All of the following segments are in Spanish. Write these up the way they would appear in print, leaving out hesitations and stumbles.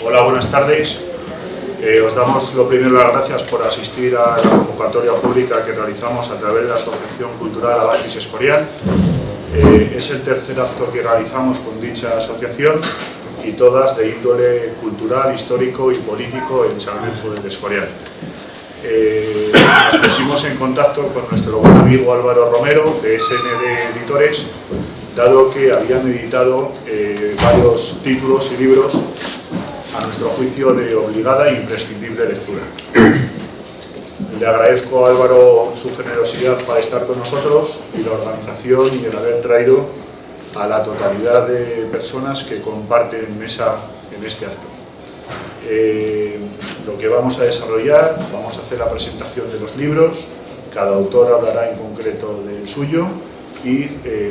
Hola, buenas tardes. Os damos lo primero las gracias por asistir a la convocatoria pública que realizamos a través de la Asociación Cultural Avantis Escorial. Es el tercer acto que realizamos con dicha asociación y todas de índole cultural, histórico y político en San Lorenzo del Escorial. Nos pusimos en contacto con nuestro buen amigo Álvaro Romero de SND Editores, dado que habían editado varios títulos y libros a nuestro juicio de obligada e imprescindible lectura. Le agradezco a Álvaro su generosidad para estar con nosotros y la organización y el haber traído a la totalidad de personas que comparten mesa en este acto. Lo que vamos a desarrollar, vamos a hacer la presentación de los libros, cada autor hablará en concreto del suyo y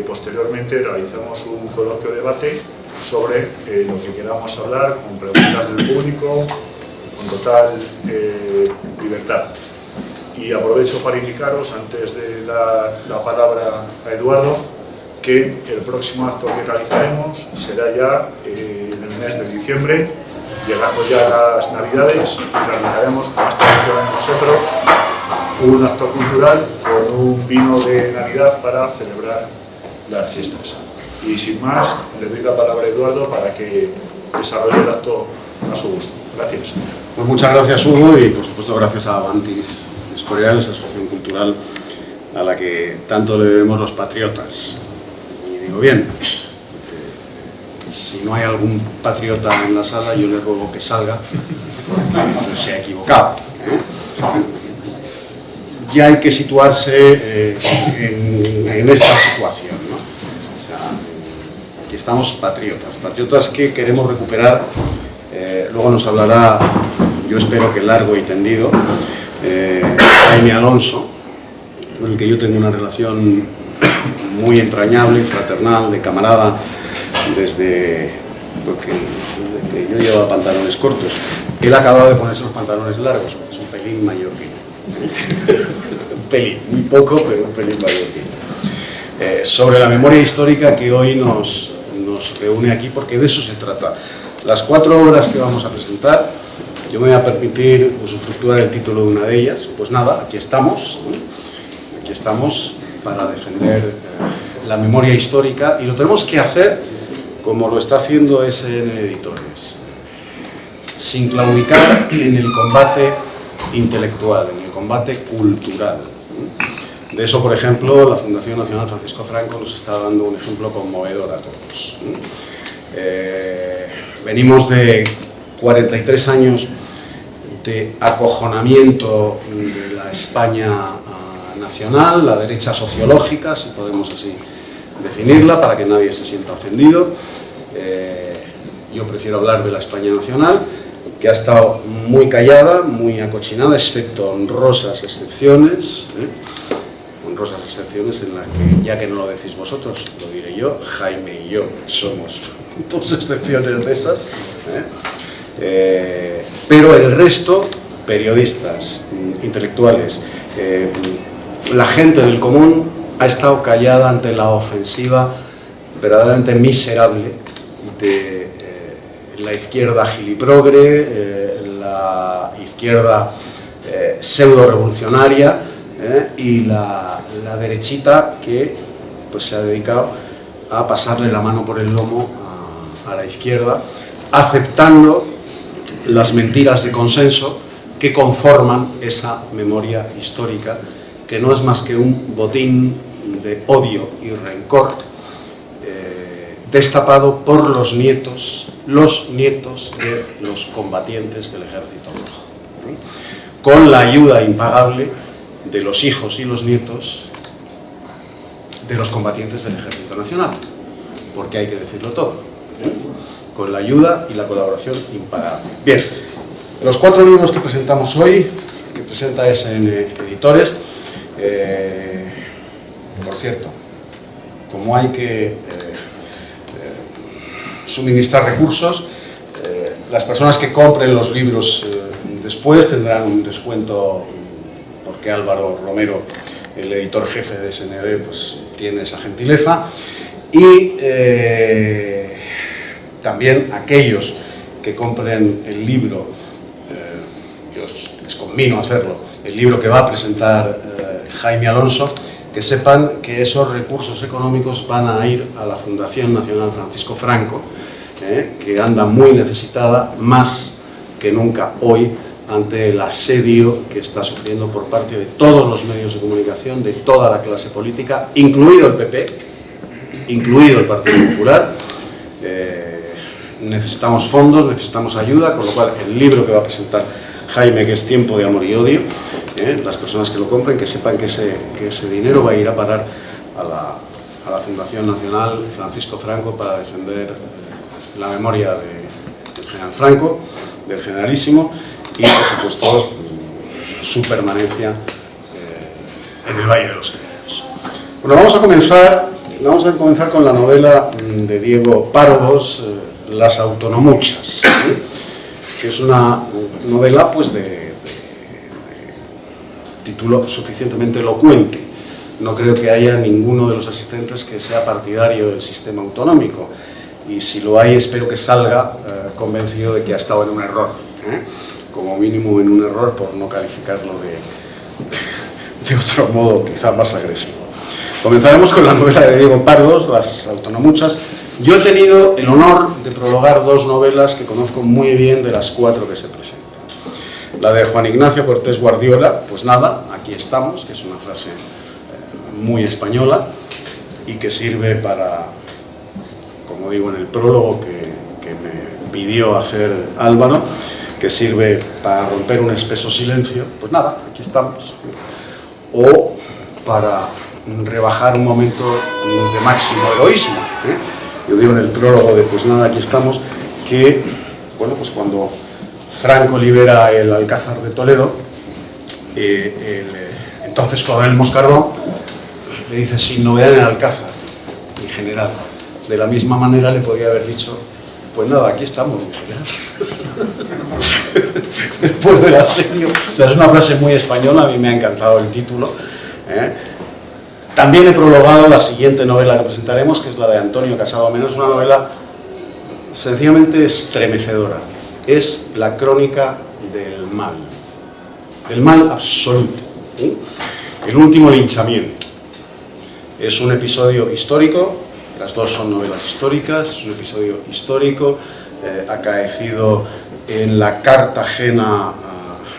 posteriormente realizamos un coloquio debate sobre lo que queramos hablar, con preguntas del público, con total libertad. Y aprovecho para indicaros, antes de dar la palabra a Eduardo, que el próximo acto que realizaremos será ya en el mes de diciembre, llegando ya a las Navidades, y realizaremos, como es tradición en nosotros, un acto cultural con un vino de Navidad para celebrar las fiestas. Y sin más, le doy la palabra a Eduardo para que desarrolle el acto a su gusto. Gracias. Pues muchas gracias, Hugo, y por supuesto gracias a Avantis Escorial, esa asociación cultural a la que tanto le debemos los patriotas. Y digo bien, si no hay algún patriota en la sala, yo le ruego que salga, porque se ha equivocado. Ya hay que situarse en esta situación, ¿no? O sea, aquí estamos patriotas que queremos recuperar. Luego nos hablará, yo espero que largo y tendido, Jaime Alonso, con el que yo tengo una relación muy entrañable, fraternal, de camarada, desde que yo llevaba pantalones cortos. Él ha acabado de ponerse los pantalones largos, porque es un pelín mayor que yo. Un pelín, muy poco, pero un pelín mayor que yo. Sobre la memoria histórica que hoy nos reúne aquí, porque de eso se trata. Las 4 obras que vamos a presentar, yo me voy a permitir usufructuar el título de una de ellas. Pues nada, aquí estamos para defender la memoria histórica, y lo tenemos que hacer como lo está haciendo SN Editores, sin claudicar en el combate intelectual, en el combate cultural. De eso, por ejemplo, la Fundación Nacional Francisco Franco nos está dando un ejemplo conmovedor a todos. Venimos de 43 años de acojonamiento de la España nacional, la derecha sociológica, si podemos así definirla, para que nadie se sienta ofendido. Yo prefiero hablar de la España nacional, que ha estado muy callada, muy acochinada, excepto honrosas excepciones, honrosas excepciones en las que, ya que no lo decís vosotros, lo diré yo, Jaime y yo somos 2 excepciones de esas, pero el resto, periodistas, intelectuales, la gente del común ha estado callada ante la ofensiva verdaderamente miserable de la izquierda giliprogre, la izquierda pseudo-revolucionaria y la derechita que pues, se ha dedicado a pasarle la mano por el lomo a la izquierda, aceptando las mentiras de consenso que conforman esa memoria histórica, que no es más que un botín de odio y rencor destapado por los nietos de los combatientes del Ejército Rojo, con la ayuda impagable de los hijos y los nietos de los combatientes del Ejército Nacional, porque hay que decirlo todo, con la ayuda y la colaboración impagable. Bien, los 4 libros que presentamos hoy, que presenta SN Editores, por cierto, como hay que suministrar recursos, las personas que compren los libros después tendrán un descuento, porque Álvaro Romero, el editor jefe de SND, pues tiene esa gentileza, y también aquellos que compren el libro, yo les conmino a hacerlo, el libro que va a presentar Jaime Alonso, que sepan que esos recursos económicos van a ir a la Fundación Nacional Francisco Franco, que anda muy necesitada, más que nunca hoy, ante el asedio que está sufriendo por parte de todos los medios de comunicación, de toda la clase política, incluido el PP, incluido el Partido Popular. Necesitamos fondos, necesitamos ayuda, con lo cual el libro que va a presentar Jaime, que es Tiempo de Amor y Odio, las personas que lo compren, que sepan que ese dinero va a ir a parar a la Fundación Nacional Francisco Franco para defender la memoria del general Franco, del generalísimo, y por supuesto su permanencia en el Valle de los Caídos. Bueno, vamos a comenzar con la novela de Diego Pardos, Las autonomuchas, que es una novela pues de título suficientemente elocuente. No creo que haya ninguno de los asistentes que sea partidario del sistema autonómico, y si lo hay espero que salga convencido de que ha estado en un error, como mínimo en un error, por no calificarlo de otro modo quizá más agresivo. Comenzaremos con la novela de Diego Pardos, Las autonomuchas. Yo he tenido el honor de prologar dos novelas que conozco muy bien de las cuatro que se presentan. La de Juan Ignacio Cortés Guardiola, pues nada, aquí estamos, que es una frase muy española y que sirve para, como digo en el prólogo que me pidió hacer Álvaro, que sirve para romper un espeso silencio, pues nada, aquí estamos. O para rebajar un momento de máximo heroísmo. Yo digo en el prólogo de pues nada, aquí estamos, que bueno, pues cuando Franco libera el Alcázar de Toledo, entonces coronel Moscardó le dice: sin novedad en el Alcázar, mi general. De la misma manera le podía haber dicho: pues nada, aquí estamos, mi general. Después del asedio. O sea, es una frase muy española, a mí me ha encantado el título. También he prologado la siguiente novela que presentaremos, que es la de Antonio Casado Mena. Es una novela sencillamente estremecedora. Es la crónica del mal absoluto. El último linchamiento. Es un episodio histórico, las dos son novelas históricas, es un episodio histórico acaecido en la Cartagena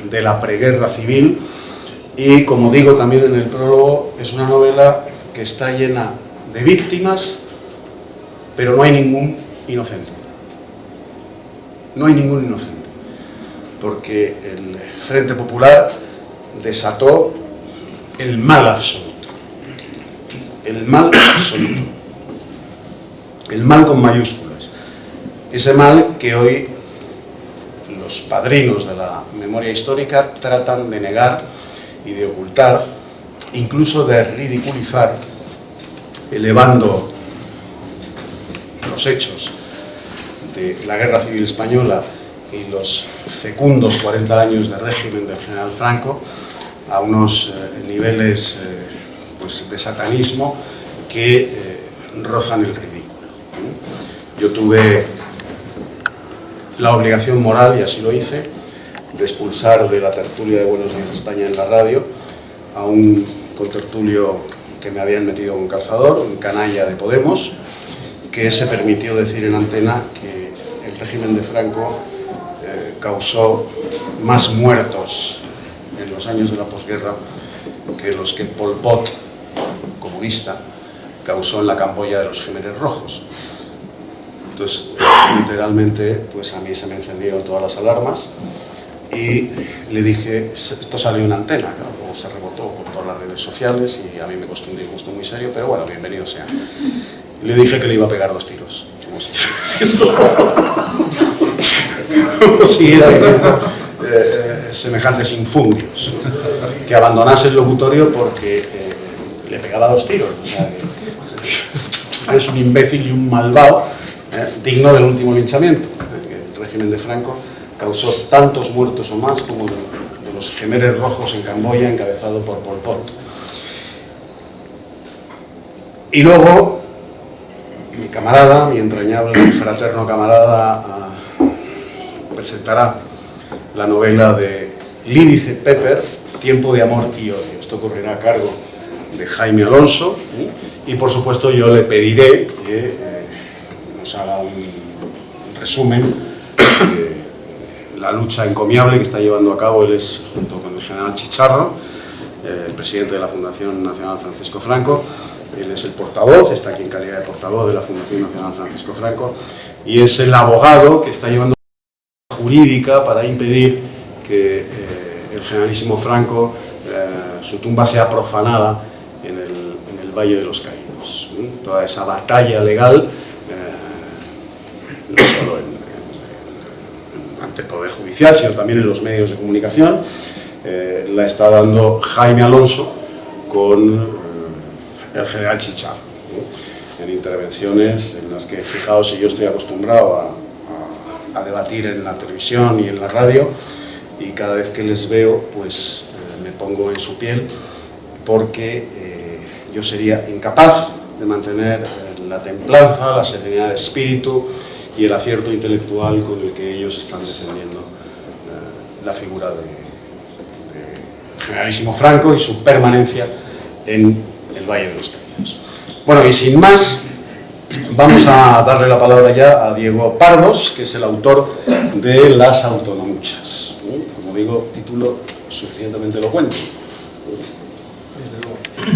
de la preguerra civil. Y, como digo también en el prólogo, es una novela que está llena de víctimas, pero no hay ningún inocente. No hay ningún inocente, porque el Frente Popular desató el mal absoluto. El mal absoluto. El mal con mayúsculas. Ese mal que hoy los padrinos de la memoria histórica tratan de negar y de ocultar, incluso de ridiculizar, elevando los hechos de la Guerra Civil Española y los fecundos 40 años de régimen del general Franco a unos niveles pues de satanismo que rozan el ridículo. Yo tuve la obligación moral, y así lo hice, de expulsar de la tertulia de Buenos Días España en la radio a un contertulio que me habían metido con calzador, un canalla de Podemos, que se permitió decir en antena que el régimen de Franco causó más muertos en los años de la posguerra que los que Pol Pot, comunista, causó en la Camboya de los Jemeres Rojos. Entonces, literalmente, pues a mí se me encendieron todas las alarmas y le dije, esto salió en antena, claro, luego se rebotó por todas las redes sociales y a mí me costó un disgusto muy serio, pero bueno, bienvenido sea. Le dije que le iba a pegar 2 tiros, como si era diciendo semejantes infundios, que abandonase el locutorio porque le pegaba 2 tiros. O sea, es un imbécil y un malvado digno del último linchamiento. El régimen de Franco causó tantos muertos o más como de los Jemeres Rojos en Camboya, encabezado por Pol Pot. Y luego, mi camarada, mi entrañable y fraterno camarada presentará la novela de Lídice Pepper, Tiempo de amor y odio. Esto correrá a cargo de Jaime Alonso y, por supuesto, yo le pediré que nos haga un resumen de la lucha encomiable que está llevando a cabo. Él es, junto con el general Chicharro, el presidente de la Fundación Nacional Francisco Franco. Él es el portavoz, está aquí en calidad de portavoz de la Fundación Nacional Francisco Franco, y es el abogado que está llevando jurídica para impedir que el generalísimo Franco, su tumba sea profanada en el Valle de los Caídos. Toda esa batalla legal, no solo ante el Poder Judicial, sino también en los medios de comunicación, la está dando Jaime Alonso con el general Chicharro, en intervenciones en las que, fijaos, si yo estoy acostumbrado a debatir en la televisión y en la radio, y cada vez que les veo, pues me pongo en su piel, porque yo sería incapaz de mantener la templanza, la serenidad de espíritu y el acierto intelectual con el que ellos están defendiendo la figura del generalísimo Franco y su permanencia en el Valle de los Caídos. Bueno, y sin más, vamos a darle la palabra ya a Diego Pardos, que es el autor de Las autonomuchas. Como digo, título suficientemente elocuente.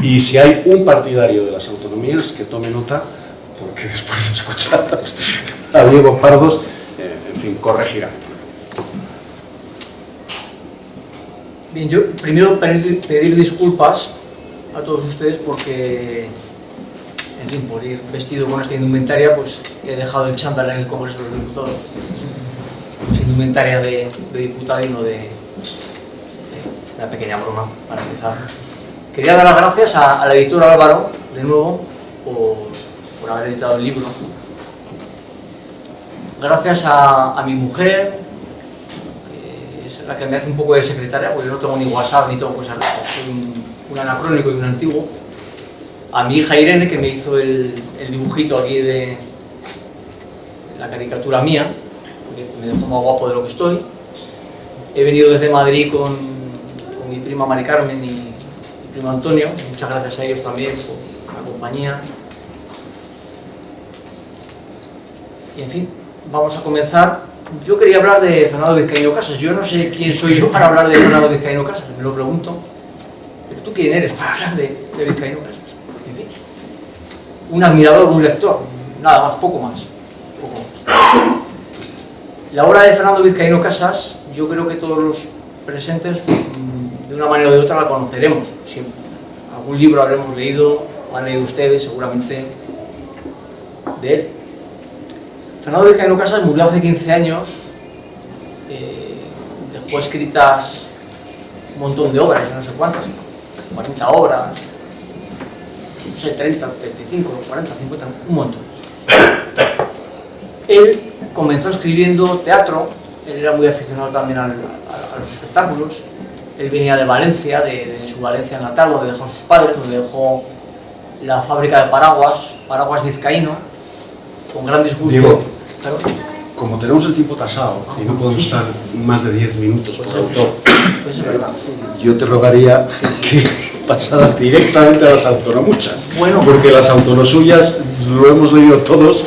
Y si hay un partidario de las autonomías, que tome nota, porque después de escuchar a Diego Pardos, en fin, corregirá. Bien, yo primero pedir disculpas a todos ustedes porque, en fin, por ir vestido con esta indumentaria, pues he dejado el chándal en el Congreso de los Diputados. Es indumentaria de diputado y no de una pequeña broma, para empezar. Quería dar las gracias al editor Álvaro, de nuevo, por haber editado el libro. Gracias a mi mujer, que es la que me hace un poco de secretaria, porque yo no tengo ni WhatsApp ni tengo cosas de estas. Soy un anacrónico y un antiguo. A mi hija Irene, que me hizo el dibujito aquí de la caricatura mía, que me dejó más guapo de lo que estoy. He venido desde Madrid con mi prima Mari Carmen y mi primo Antonio. Muchas gracias a ellos también por la compañía. Y, en fin, vamos a comenzar. Yo quería hablar de Fernando Vizcaíno Casas. Yo no sé quién soy yo para hablar de Fernando Vizcaíno Casas, me lo pregunto. Pero tú, ¿quién eres para hablar de Vizcaíno Casas? En fin, un admirador, un lector, nada más, poco más. La obra de Fernando Vizcaíno Casas, yo creo que todos los presentes, de una manera o de otra, la conoceremos siempre. Algún libro habremos leído, o han leído ustedes seguramente de él. Fernando Vizcaíno Casas murió hace 15 años, dejó escritas un montón de obras, no sé cuántas, 40 obras, no sé, 30, 35, 40, 50, un montón. Él comenzó escribiendo teatro, él era muy aficionado también a los espectáculos. Él venía de Valencia, de su Valencia natal, donde dejó a sus padres, donde dejó la fábrica de paraguas Vizcaíno, con gran disgusto. Diego, como tenemos el tiempo tasado y no podemos estar más de 10 minutos por autor, pues es verdad, yo te rogaría que pasaras directamente a las autonomuchas, bueno, porque las autonosuyas lo hemos leído todos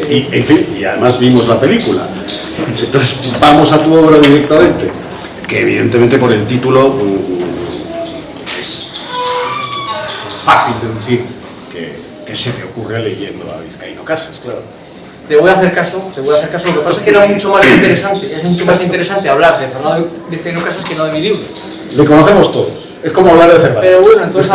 y, en fin, y además vimos la película. Entonces vamos a tu obra directamente, que evidentemente por el título es fácil de decir que se te ocurre leyendo a Vizcaíno Casas, claro. Te voy a hacer caso, lo que pasa es que era mucho más interesante, es mucho más interesante hablar de Fernando Vizcaíno Casas que no de mi libro. Le conocemos todos, es como hablar de Cervantes. Pero bueno, entonces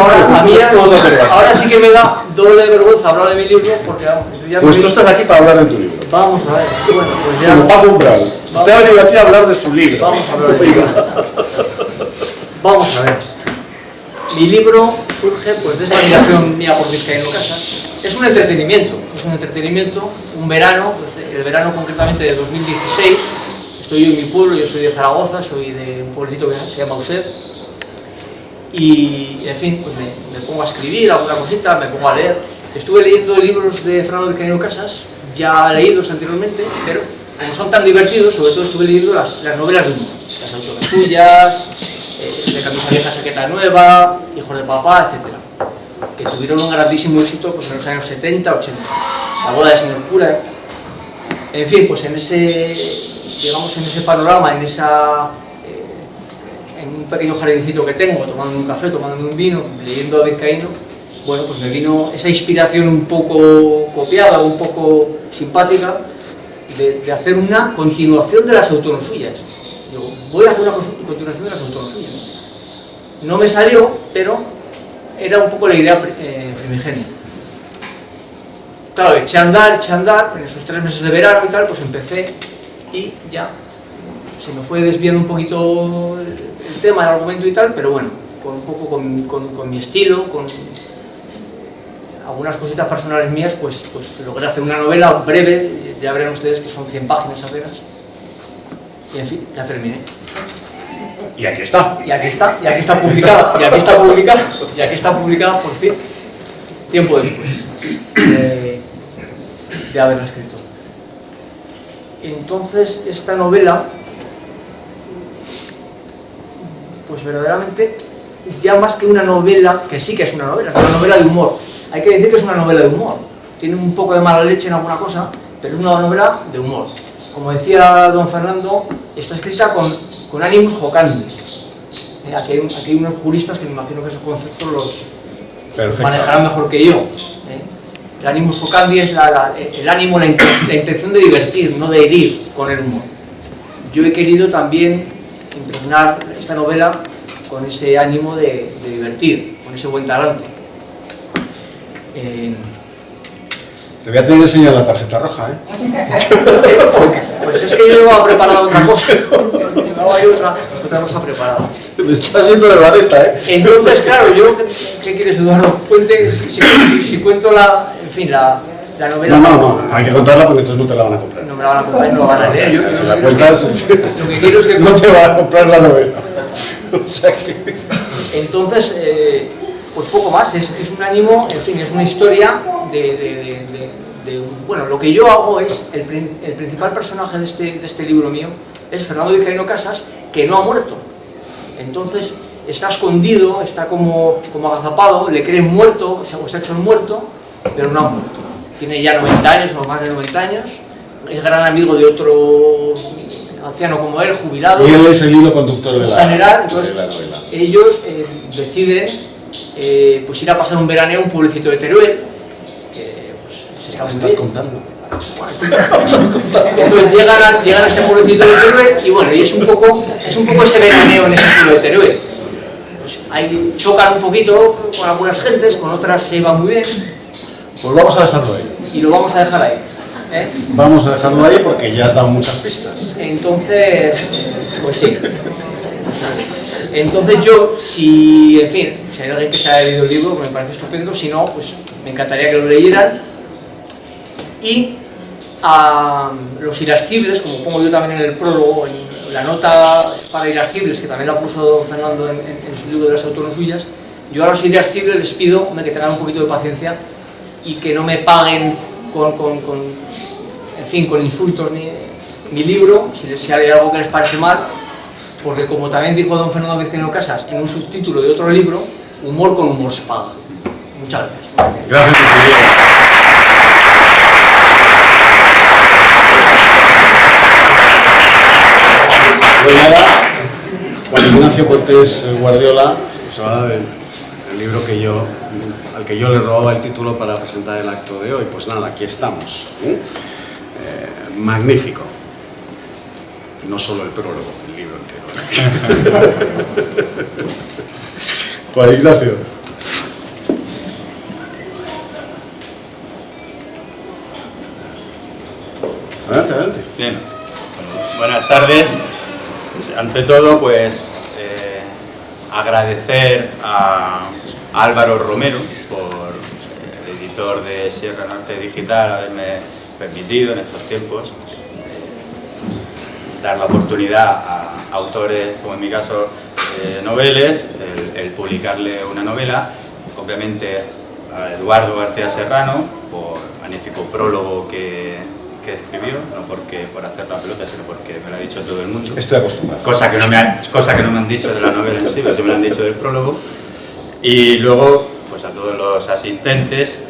ahora sí que me da doble vergüenza hablar de mi libro, porque vamos, yo ya... Pues tú estás aquí para hablar de tu libro. Vamos a ver, bueno, pues ya... Como Paco Umbral. Usted ha venido aquí a hablar de su libro. Vamos a hablar de mi libro. Vamos a ver. Mi libro surge pues de esta admiración mía por Vizcaíno Casas. Es un entretenimiento, un verano, pues el verano concretamente de 2016. Estoy yo en mi pueblo, yo soy de Zaragoza, soy de un pueblecito que se llama Used. Y, en fin, pues me pongo a escribir alguna cosita, me pongo a leer. Estuve leyendo libros de Fernando Vizcaíno Casas, ya leídos anteriormente, pero como son tan divertidos, sobre todo estuve leyendo las novelas de humor, las autoras suyas, De camisa vieja, chaqueta nueva, Hijos de papá, etc. Que tuvieron un grandísimo éxito pues, en los años 70, 80. La boda del señor cura. En fin, pues en ese, digamos, en ese panorama, en un pequeño jardincito que tengo, tomando un café, tomando un vino, leyendo a Vizcaíno, bueno, pues me vino esa inspiración un poco copiada, un poco simpática, de hacer una continuación de las autoras suyas. Digo, voy a hacer una continuación de las autoras suyas. No me salió, pero era un poco la idea primigenia. Claro, eché a andar, en esos 3 meses de verano y tal, pues empecé y ya se me fue desviando un poquito el tema, el argumento y tal, pero bueno, con un poco con mi estilo, con algunas cositas personales mías, pues logré hacer una novela breve, ya verán ustedes que son 100 páginas apenas, y en fin, la terminé. Y aquí está. Y aquí está publicada, por fin, tiempo después de haberla escrito. Entonces, esta novela, pues verdaderamente, ya más que una novela, que sí que es una novela de humor. Hay que decir que es una novela de humor. Tiene un poco de mala leche en alguna cosa, pero es una novela de humor. Como decía don Fernando, está escrita con ánimos jocandi. Aquí hay unos juristas que me imagino que esos conceptos los manejarán mejor que yo. El ánimos jocandi es el ánimo, la intención de divertir, no de herir con el humor. Yo he querido también impregnar esta novela con ese ánimo de divertir, con ese buen talante. Te voy a tener que enseñar la tarjeta roja, ¿eh? Pues es que yo llevaba preparada otra cosa. Llevaba ahí otra cosa preparada. Me está haciendo de vareta, ¿eh? Entonces, claro, yo, ¿qué quieres, Eduardo? Cuente, si cuento la novela. No, hay que contarla porque entonces no te la van a comprar. No me la van a comprar y no la van a leer. Yo, si la cuentas, lo que quiero es que no te van a comprar la novela. O sea que... Entonces, pues poco más, es un ánimo, en fin, es una historia bueno, lo que yo hago es, el principal personaje de este libro mío es Fernando Vizcaíno Casas, que no ha muerto. Entonces, está escondido, está como agazapado, le creen muerto, o se ha hecho el muerto, pero no ha muerto. Tiene ya 90 años o más de 90 años, es gran amigo de otro anciano como él, jubilado. Y él es el hilo conductor de la novela. Ellos deciden pues ir a pasar un veraneo a un pueblecito de Teruel, que pues, se está ¿Qué estás contando? Entonces llegan a ese pueblecito de Teruel y bueno, y es un poco ese veraneo en ese pueblo de Teruel. Pues ahí chocan un poquito con algunas gentes, con otras se va muy bien. Pues vamos a dejarlo ahí. Y lo vamos a dejar ahí. Vamos a dejarlo ahí porque ya has dado muchas pistas. Entonces, pues sí. Entonces yo, en fin, si hay alguien que se haya leído el libro, me parece estupendo, si no, pues me encantaría que lo leyeran. Y a los irascibles, como pongo yo también en el prólogo, en la nota para irascibles, que también la puso don Fernando en su libro de las autoras suyas, yo a los irascibles les pido que tengan un poquito de paciencia y que no me paguen con insultos mi libro, si hay algo que les parece mal, porque como también dijo don Fernando Vizcaíno Casas en un subtítulo de otro libro, humor con humor se paga. Muchas gracias. Gracias, Juan Ignacio Cortés Guardiola nos habla del libro al que yo le robaba el título para presentar el acto de hoy. Pues nada, aquí estamos. Magnífico. No solo el prólogo, el libro entero. Juan Ignacio. Adelante. Bien. Buenas tardes. Ante todo, pues agradecer a Álvaro Romero, el editor de Sierra Norte Digital, haberme permitido en estos tiempos dar la oportunidad a autores, como en mi caso noveles, el publicarle una novela. Obviamente a Eduardo García Serrano por el magnífico prólogo que que escribió, no porque por hacer la pelota, sino porque me lo ha dicho todo el mundo. Estoy acostumbrado. Cosa que no me han dicho de la novela en sí, pero sí me lo han dicho del prólogo. Y luego, pues a todos los asistentes,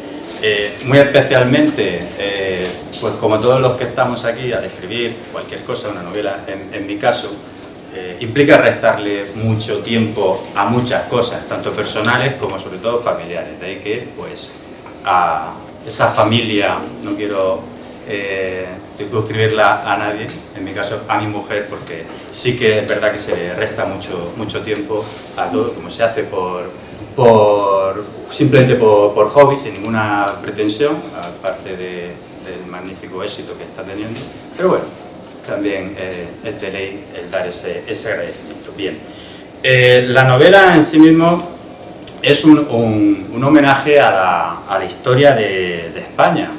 muy especialmente, pues como todos los que estamos aquí, al escribir cualquier cosa, una novela, en mi caso, implica restarle mucho tiempo a muchas cosas, tanto personales como sobre todo familiares. De ahí que, pues, a esa familia, no quiero circunscribirla a nadie, en mi caso a mi mujer, porque sí que es verdad que se le resta mucho tiempo a todo, como se hace simplemente por hobby, sin ninguna pretensión, aparte del magnífico éxito que está teniendo. Pero bueno, también es de ley el dar ese agradecimiento. Bien, la novela en sí mismo es un homenaje a la historia de España.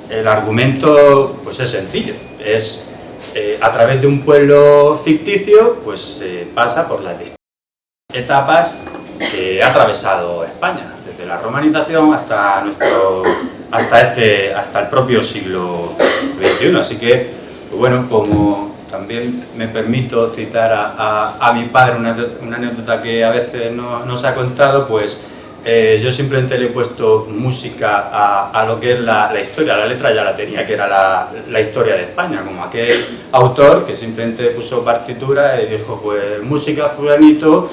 El argumento pues es sencillo, es a través de un pueblo ficticio, pues pasa por las distintas etapas que ha atravesado España, desde la romanización hasta el propio siglo XXI. Así que, pues bueno, como también me permito citar a mi padre una anécdota que a veces no se ha contado, pues yo simplemente le he puesto música a lo que es la historia. La letra ya la tenía, que era la historia de España, como aquel autor que simplemente puso partitura y dijo, pues música fulanito,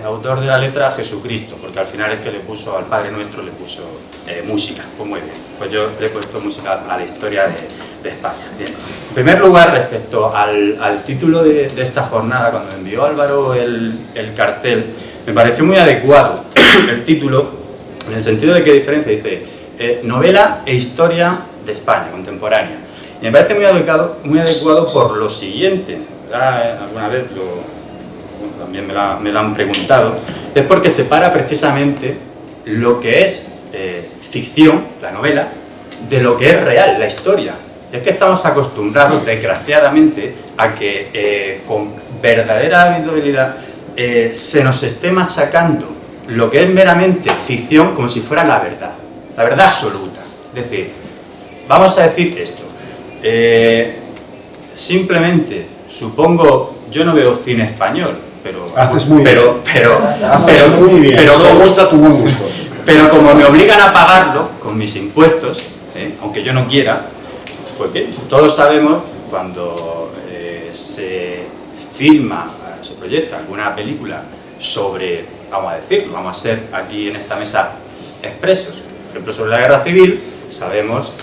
autor de la letra Jesucristo, porque al final es que le puso al Padre Nuestro, le puso música. Pues muy bien, pues yo le he puesto música a la historia de España. Bien. En primer lugar, respecto al título de esta jornada, cuando envió Álvaro el cartel, me pareció muy adecuado el título, en el sentido de que diferencia, dice novela e historia de España contemporánea. Y me parece muy adecuado por lo siguiente, alguna vez también me lo han preguntado, es porque separa precisamente lo que es ficción, la novela, de lo que es real, la historia. Y es que estamos acostumbrados, desgraciadamente, a que con verdadera habitualidad se nos esté machacando lo que es meramente ficción como si fuera la verdad absoluta. Es decir, vamos a decir esto, simplemente, supongo, yo no veo cine español, pero haces muy bien. Pero me gusta tu buen gusto. Pero como me obligan a pagarlo con mis impuestos, aunque yo no quiera, pues bien, todos sabemos cuando se filma, se proyecta alguna película sobre, vamos a decirlo, vamos a ser aquí en esta mesa expresos, por ejemplo sobre la guerra civil, sabemos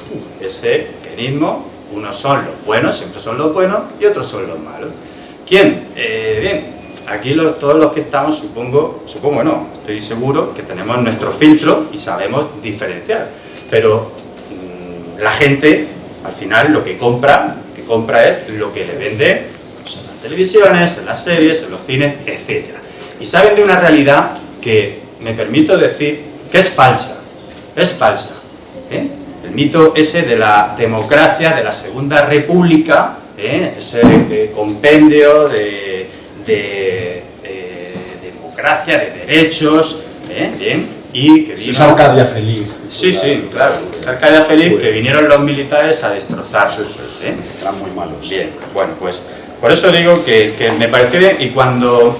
ese mecanismo, unos son los buenos, siempre son los buenos, y otros son los malos. ¿Quién? Bien, aquí todos los que estamos, supongo no, estoy seguro que tenemos nuestro filtro y sabemos diferenciar, pero la gente, al final, lo que compra es lo que le vende pues, en las televisiones, en las series, en los cines, etc. Y saben de una realidad que me permito decir que es falsa. El mito ese de la democracia, de la Segunda República, ese compendio de democracia, de derechos, bien, y que vino... Es Arcadia feliz. Sí, claro, es Arcadia feliz, que vinieron los militares a destrozar sus... Eran muy malos. Bien, bueno, pues por eso digo que me pareció bien, y cuando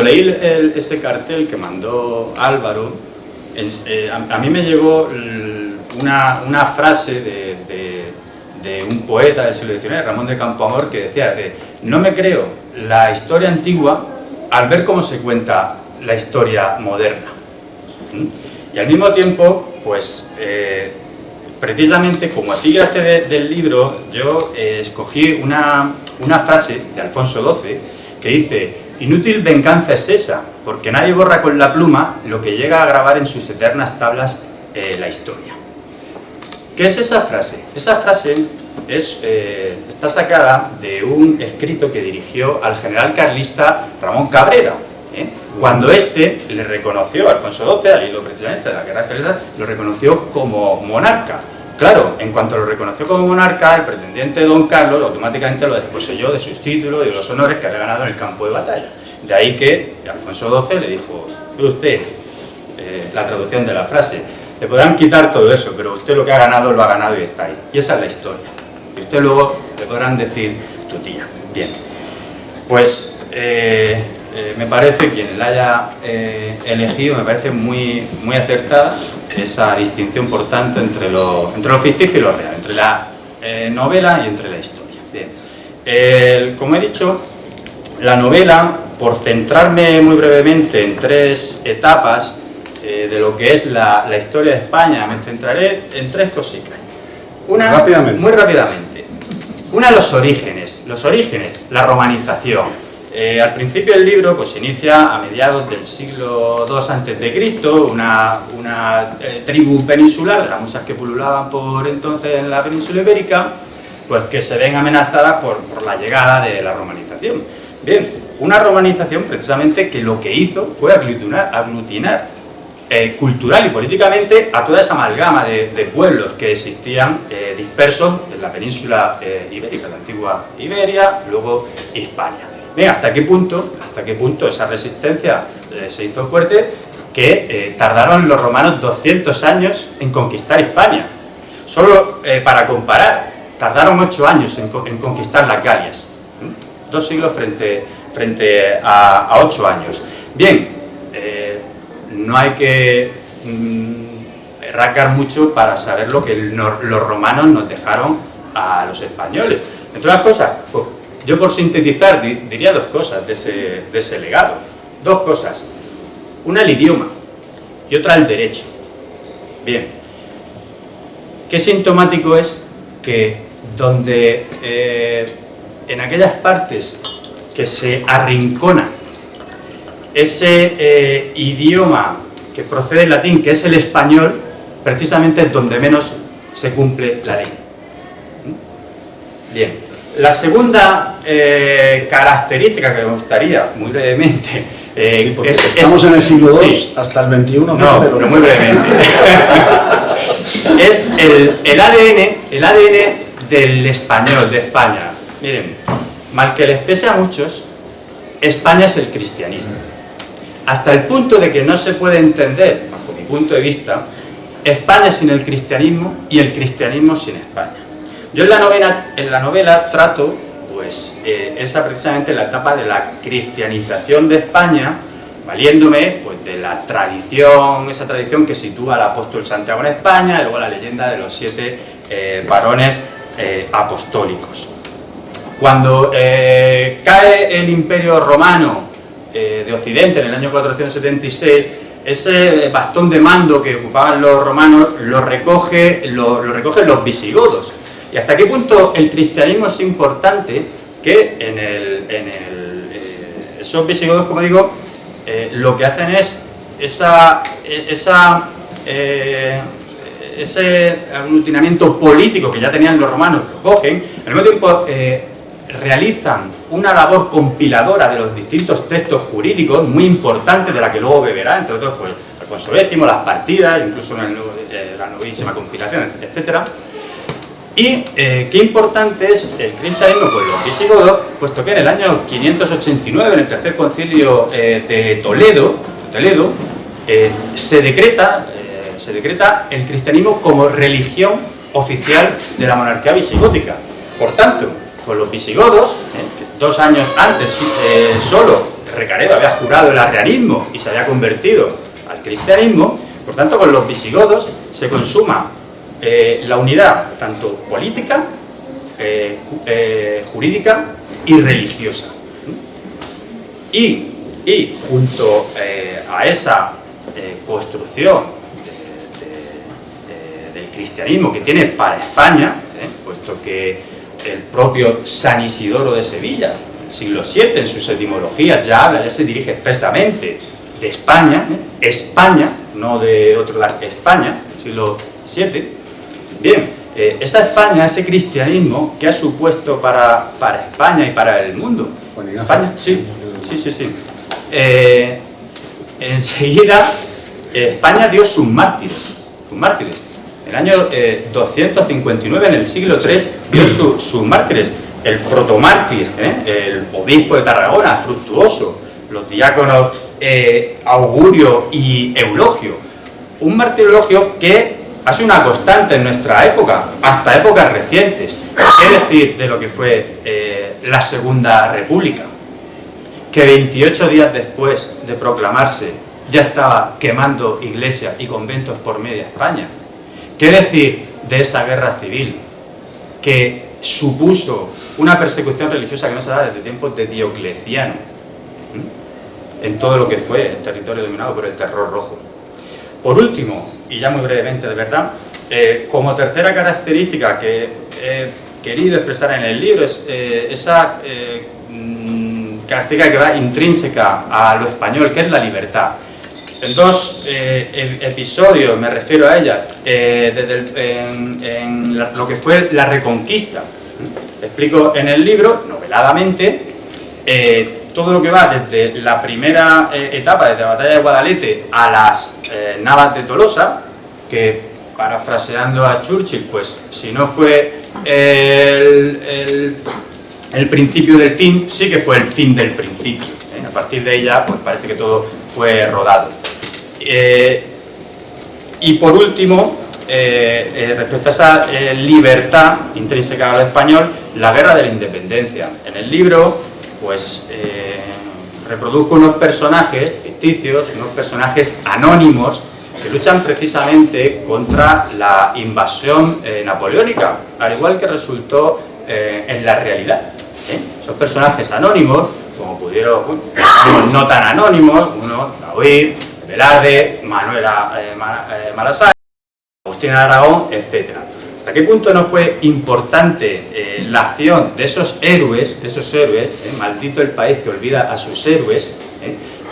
leí ese cartel que mandó Álvaro, a mí me llegó una frase de un poeta del siglo XIX, Ramón de Campoamor, que decía, no me creo la historia antigua al ver cómo se cuenta la historia moderna. Y al mismo tiempo, pues, precisamente como epígrafe del libro, yo escogí una frase de Alfonso XII que dice: inútil venganza es esa, porque nadie borra con la pluma lo que llega a grabar en sus eternas tablas la historia. ¿Qué es esa frase? Esa frase está sacada de un escrito que dirigió al general carlista Ramón Cabrera, cuando éste le reconoció a Alfonso XII, al hilo precisamente de la guerra carlista, lo reconoció como monarca. Claro, en cuanto lo reconoció como monarca, el pretendiente don Carlos automáticamente lo desposeyó de sus títulos y de los honores que había ganado en el campo de batalla. De ahí que Alfonso XII le dijo: usted, la traducción de la frase, le podrán quitar todo eso, pero usted lo que ha ganado, lo ha ganado y está ahí. Y esa es la historia. Y usted luego le podrán decir tu tía. Bien, pues me parece, quien la haya elegido, me parece muy acertada esa distinción, por tanto, entre lo ficticio y lo real, entre la novela y entre la historia. Bien, como he dicho, la novela, por centrarme muy brevemente en 3 etapas de lo que es la historia de España, me centraré en 3 cositas. Una, muy rápidamente. Una, los orígenes, la romanización. Al principio del libro pues, se inicia a mediados del siglo II a.C., una tribu peninsular, de las muchas que pululaban por entonces en la península ibérica, pues que se ven amenazadas por la llegada de la romanización. Bien, una romanización precisamente que lo que hizo fue aglutinar cultural y políticamente a toda esa amalgama de pueblos que existían dispersos en la península ibérica, la antigua Iberia, luego Hispania. Bien, ¿hasta qué punto esa resistencia se hizo fuerte? Que tardaron los romanos 200 años en conquistar Hispania. Solo para comparar, tardaron 8 años en conquistar las Galias. 2 siglos frente a 8 años. Bien, no hay que rascar mucho para saber lo que los romanos nos dejaron a los españoles. Entre otras cosas, pues, yo por sintetizar diría 2 cosas de ese legado. 2 cosas. Una, el idioma, y otra, el derecho. Bien, qué sintomático es que donde en aquellas partes que se arrincona ese idioma que procede del latín, que es el español, precisamente es donde menos se cumple la ley. Bien. La segunda característica que me gustaría, muy brevemente... sí, estamos en el siglo II, sí, hasta el XXI... No, pero muy brevemente. Es el ADN del español, de España. Miren, mal que les pese a muchos, España es el cristianismo. Hasta el punto de que no se puede entender, bajo mi punto de vista, España sin el cristianismo y el cristianismo sin España. Yo en la novela trato, pues, esa precisamente la etapa de la cristianización de España, valiéndome pues, de la tradición, esa tradición que sitúa al apóstol Santiago en España, y luego la leyenda de los 7 varones apostólicos. Cuando cae el Imperio Romano de Occidente en el año 476, ese bastón de mando que ocupaban los romanos lo recogen los visigodos. ¿Y hasta qué punto el cristianismo es importante? Que esos visigodos, como digo, lo que hacen es ese aglutinamiento político que ya tenían los romanos, lo cogen, al mismo tiempo realizan una labor compiladora de los distintos textos jurídicos muy importantes, de la que luego beberá, entre otros, pues, Alfonso X, las partidas, incluso la novísima compilación, etcétera. Y qué importante es el cristianismo con los visigodos, puesto que en el año 589, en el tercer concilio de Toledo, se decreta el cristianismo como religión oficial de la monarquía visigótica. Por tanto, con los visigodos, 2 años antes solo Recaredo había jurado el arrianismo y se había convertido al cristianismo. Por tanto, con los visigodos se consuma la unidad tanto política, jurídica y religiosa. Y junto a esa construcción del cristianismo que tiene para España, puesto que el propio San Isidoro de Sevilla, el siglo VII, en sus etimologías ya se dirige expresamente de España, España, no de otro lado, España, el siglo VII. Bien, esa España, ese cristianismo que ha supuesto para España y para el mundo. España, sí. Enseguida, España dio sus mártires. En el año 259, en el siglo III, dio sus mártires. El protomártir, el obispo de Tarragona, Fructuoso, los diáconos Augurio y Eulogio. un martirologio que ha sido una constante en nuestra época, hasta épocas recientes. ¿Qué decir de lo que fue la Segunda República? Que 28 días después de proclamarse ya estaba quemando iglesias y conventos por media España. ¿Qué decir de esa guerra civil que supuso una persecución religiosa que no se da desde tiempos de Diocleciano en todo lo que fue el territorio dominado por el terror rojo? Por último, y ya muy brevemente de verdad, como tercera característica que he querido expresar en el libro es esa característica que va intrínseca a lo español, que es la libertad. En dos episodios me refiero a ella, en lo que fue la Reconquista. Explico en el libro, noveladamente, todo lo que va desde la primera etapa, desde la batalla de Guadalete a las Navas de Tolosa, que, parafraseando a Churchill, pues si no fue el principio del fin, sí que fue el fin del principio. A partir de ella, pues parece que todo fue rodado. Y por último, respecto a esa libertad intrínseca al español, la guerra de la independencia. En el libro, pues reproduzco unos personajes ficticios, unos personajes anónimos que luchan precisamente contra la invasión napoleónica, al igual que resultó en la realidad. Esos personajes anónimos, como pudieron, unos no tan anónimos, uno David, Velarde, Manuela Malasaña, Agustín de Aragón, etc. ¿Hasta qué punto no fue importante la acción de esos héroes, maldito el país que olvida a sus héroes,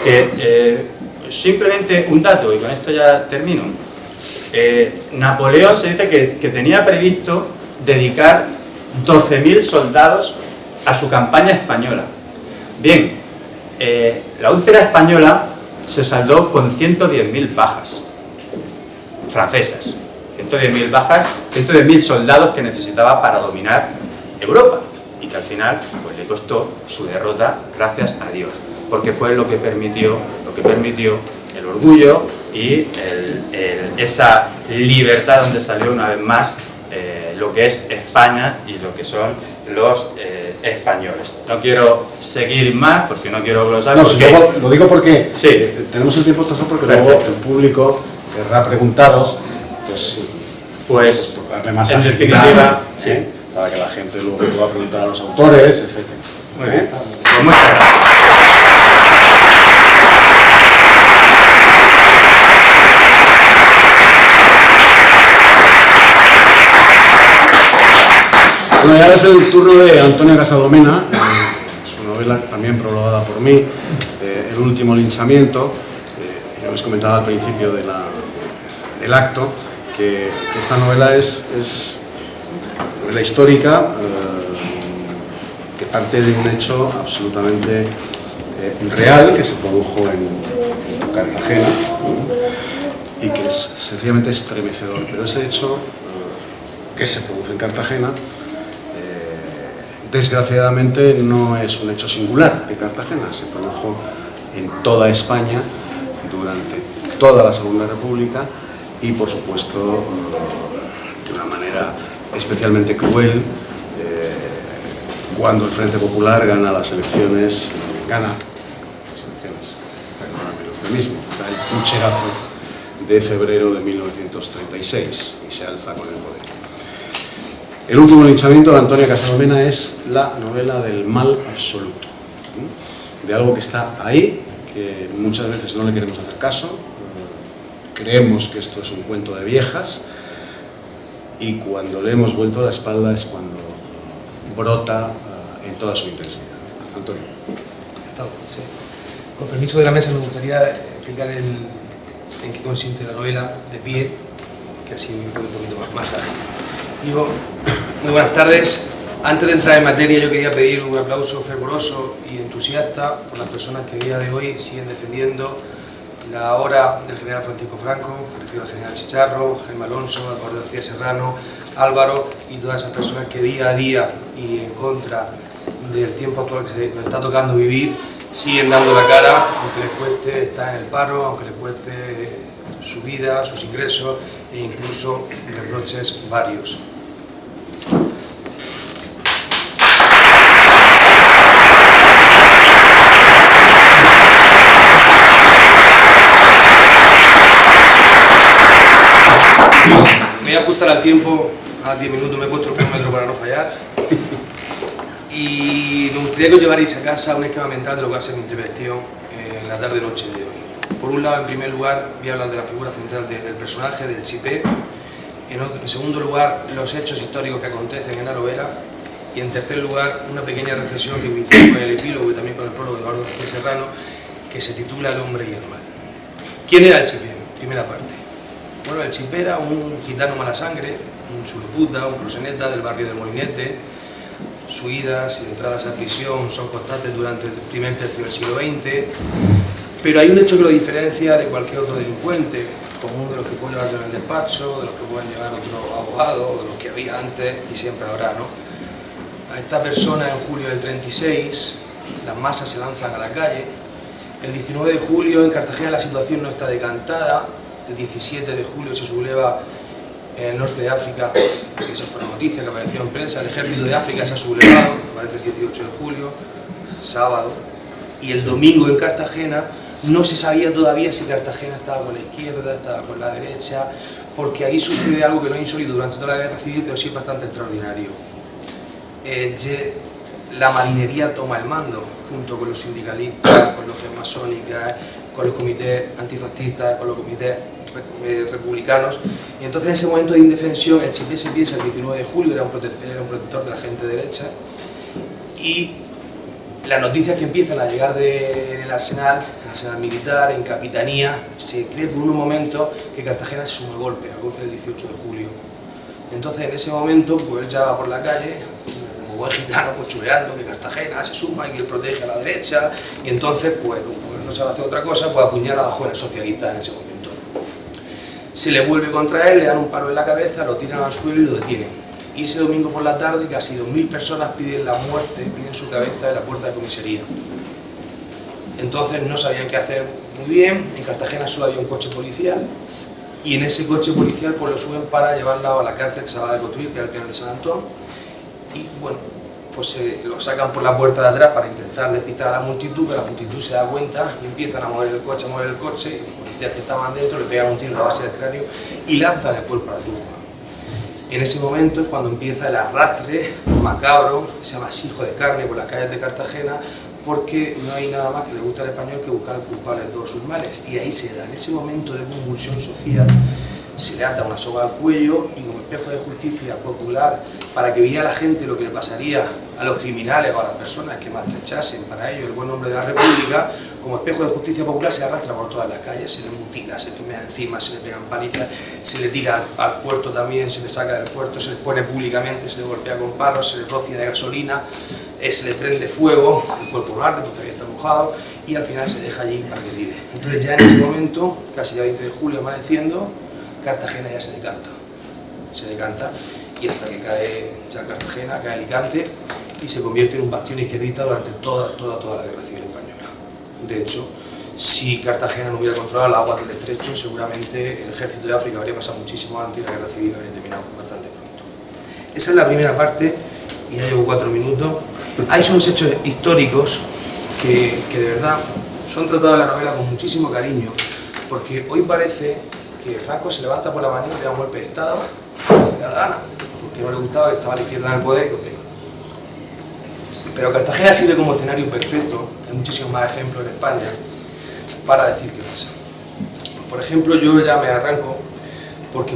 que simplemente un dato, y con esto ya termino, Napoleón se dice que tenía previsto dedicar 12.000 soldados a su campaña española. Bien, la úlcera española se saldó con 110.000 bajas francesas, 110.000 bajas, 110.000 soldados que necesitaba para dominar Europa, y que al final pues le costó su derrota, gracias a Dios, porque fue lo que permitió el orgullo y esa libertad donde salió una vez más lo que es España y lo que son los españoles. No quiero seguir más porque no quiero glosar. No, si lo digo porque sí, tenemos el tiempo trazado, porque perfecto. Luego el público querrá preguntaros, entonces, pues darle más en agilidad, definitiva, sí, para que la gente luego pueda preguntar a los autores, etc. muy bien. Pues muchas gracias. Bueno, ya es el turno de Antonio Casadomena, su novela también prologada por mí, El último linchamiento. Ya os comentaba al principio del acto que esta novela es novela histórica que parte de un hecho absolutamente real que se produjo en Cartagena y que es sencillamente estremecedor. Pero ese hecho que se produce en Cartagena desgraciadamente no es un hecho singular de Cartagena, se produjo en toda España durante toda la Segunda República y por supuesto de una manera especialmente cruel cuando el Frente Popular gana las elecciones, perdóname el eufemismo, da el pucherazo de febrero de 1936 y se alza con el poder. El último linchamiento de Antonio Casadomena es la novela del mal absoluto, de algo que está ahí, que muchas veces no le queremos hacer caso, creemos que esto es un cuento de viejas y cuando le hemos vuelto la espalda es cuando brota en toda su intensidad. Antonio. Encantado, sí. Con permiso de la mesa me gustaría explicar en qué consiste la novela de pie, que así un poquito más ágil. Digo, muy buenas tardes. Antes de entrar en materia, yo quería pedir un aplauso fervoroso y entusiasta por las personas que a día de hoy siguen defendiendo la obra del general Francisco Franco, me refiero al general Chicharro, Jaime Alonso, Eduardo García Serrano, Álvaro y todas esas personas que día a día y en contra del tiempo actual que nos está tocando vivir, siguen dando la cara, aunque les cueste estar en el paro, aunque les cueste su vida, sus ingresos e incluso reproches varios. Me voy a ajustar al tiempo, a 10 minutos me he puesto el cronómetro para no fallar. Y me gustaría que os llevarais a casa un esquema mental de lo que va a ser mi intervención en la tarde-noche de hoy. Por un lado, en primer lugar, voy a hablar de la figura central del personaje, del Chipé. En segundo lugar, los hechos históricos que acontecen en la novela. Y en tercer lugar, una pequeña reflexión que coincide con el epílogo y también con el prólogo de Eduardo García Serrano, que se titula El hombre y el mal. ¿Quién era el Chipé? Primera parte. Bueno, el Chipé era un gitano mala sangre, un chuloputa, un proseneta del barrio del Molinete. Sus idas y entradas a prisión son constantes durante el primer tercio del siglo XX, pero hay un hecho que lo diferencia de cualquier otro delincuente, común de los que pueden llevar en el despacho, de los que pueden llevar otros abogados, de los que había antes y siempre habrá, ¿no? A esta persona en julio del 36, las masas se lanzan a la calle. El 19 de julio en Cartagena la situación no está decantada. El 17 de julio se subleva en el norte de África, que esa fue la noticia que apareció en prensa, el ejército de África se ha sublevado, aparece el 18 de julio, sábado, y el domingo en Cartagena no se sabía todavía si Cartagena estaba con la izquierda, estaba con la derecha, porque ahí sucede algo que no es insólito durante toda la guerra civil, pero sí es bastante extraordinario. La marinería toma el mando, junto con los sindicalistas, con los masónicas, con los comités antifascistas, con los comités republicanos, y entonces en ese momento de indefensión el Chipé se piensa el 19 de julio, era un protector de la gente derecha, y las noticias que empiezan a llegar en el arsenal militar, en capitanía, se cree por un momento que Cartagena se suma al golpe del 18 de julio. Entonces en ese momento pues él ya va por la calle, como buen gitano, pues chuleando que Cartagena se suma y que él protege a la derecha, y entonces pues como no sabe hacer otra cosa, pues apuñala a jóvenes socialistas en ese momento. Se le vuelve contra él, le dan un palo en la cabeza, lo tiran al suelo y lo detienen. Y ese domingo por la tarde casi 2000 personas piden la muerte, piden su cabeza en la puerta de comisaría. Entonces no sabían qué hacer muy bien, en Cartagena solo había un coche policial, y en ese coche policial pues lo suben para llevarlo a la cárcel que se va a construir, que es el Penal de San Antón, y bueno, pues lo sacan por la puerta de atrás para intentar despistar a la multitud, pero la multitud se da cuenta y empiezan a mover el coche, y los policías que estaban dentro le pegan un tiro en la base del cráneo y lanzan el cuerpo a la tumba. En ese momento es cuando empieza el arrastre macabro, se llama Asijo de Carne, por las calles de Cartagena, porque no hay nada más que le gusta al español que buscar al culpable de todos sus males, y ahí se da, en ese momento de convulsión social, se le ata una soga al cuello y como espejo de justicia popular, para que viera la gente lo que le pasaría a los criminales o a las personas que maltrechasen para ello el buen nombre de la República, como espejo de justicia popular se arrastra por todas las calles, se le mutila, se le mea encima, se le pegan palizas, se le tira al puerto también, se le saca del puerto, se le pone públicamente, se le golpea con palos, se le rocía de gasolina, se le prende fuego, el cuerpo no arde porque había estado mojado, y al final se deja allí para que tire. Entonces ya en ese momento, casi ya 20 de julio amaneciendo, Cartagena ya se decanta, y hasta que cae ya Cartagena, cae Alicante, y se convierte en un bastión izquierdista durante toda la guerra civil española. De hecho, si Cartagena no hubiera controlado las aguas del estrecho, seguramente el ejército de África habría pasado muchísimo antes y la guerra civil habría terminado bastante pronto. Esa es la primera parte, y ya llevo 4 minutos. Hay unos hechos históricos que de verdad son tratados en la novela con muchísimo cariño, porque hoy parece que Franco se levanta por la mañana y le da un golpe de Estado, le da la gana, porque no le gustaba que estaba a la izquierda en el poder y lo pega. Pero Cartagena sirve como escenario perfecto, hay muchísimos más ejemplos en España, para decir qué pasa. Por ejemplo, yo ya me arranco porque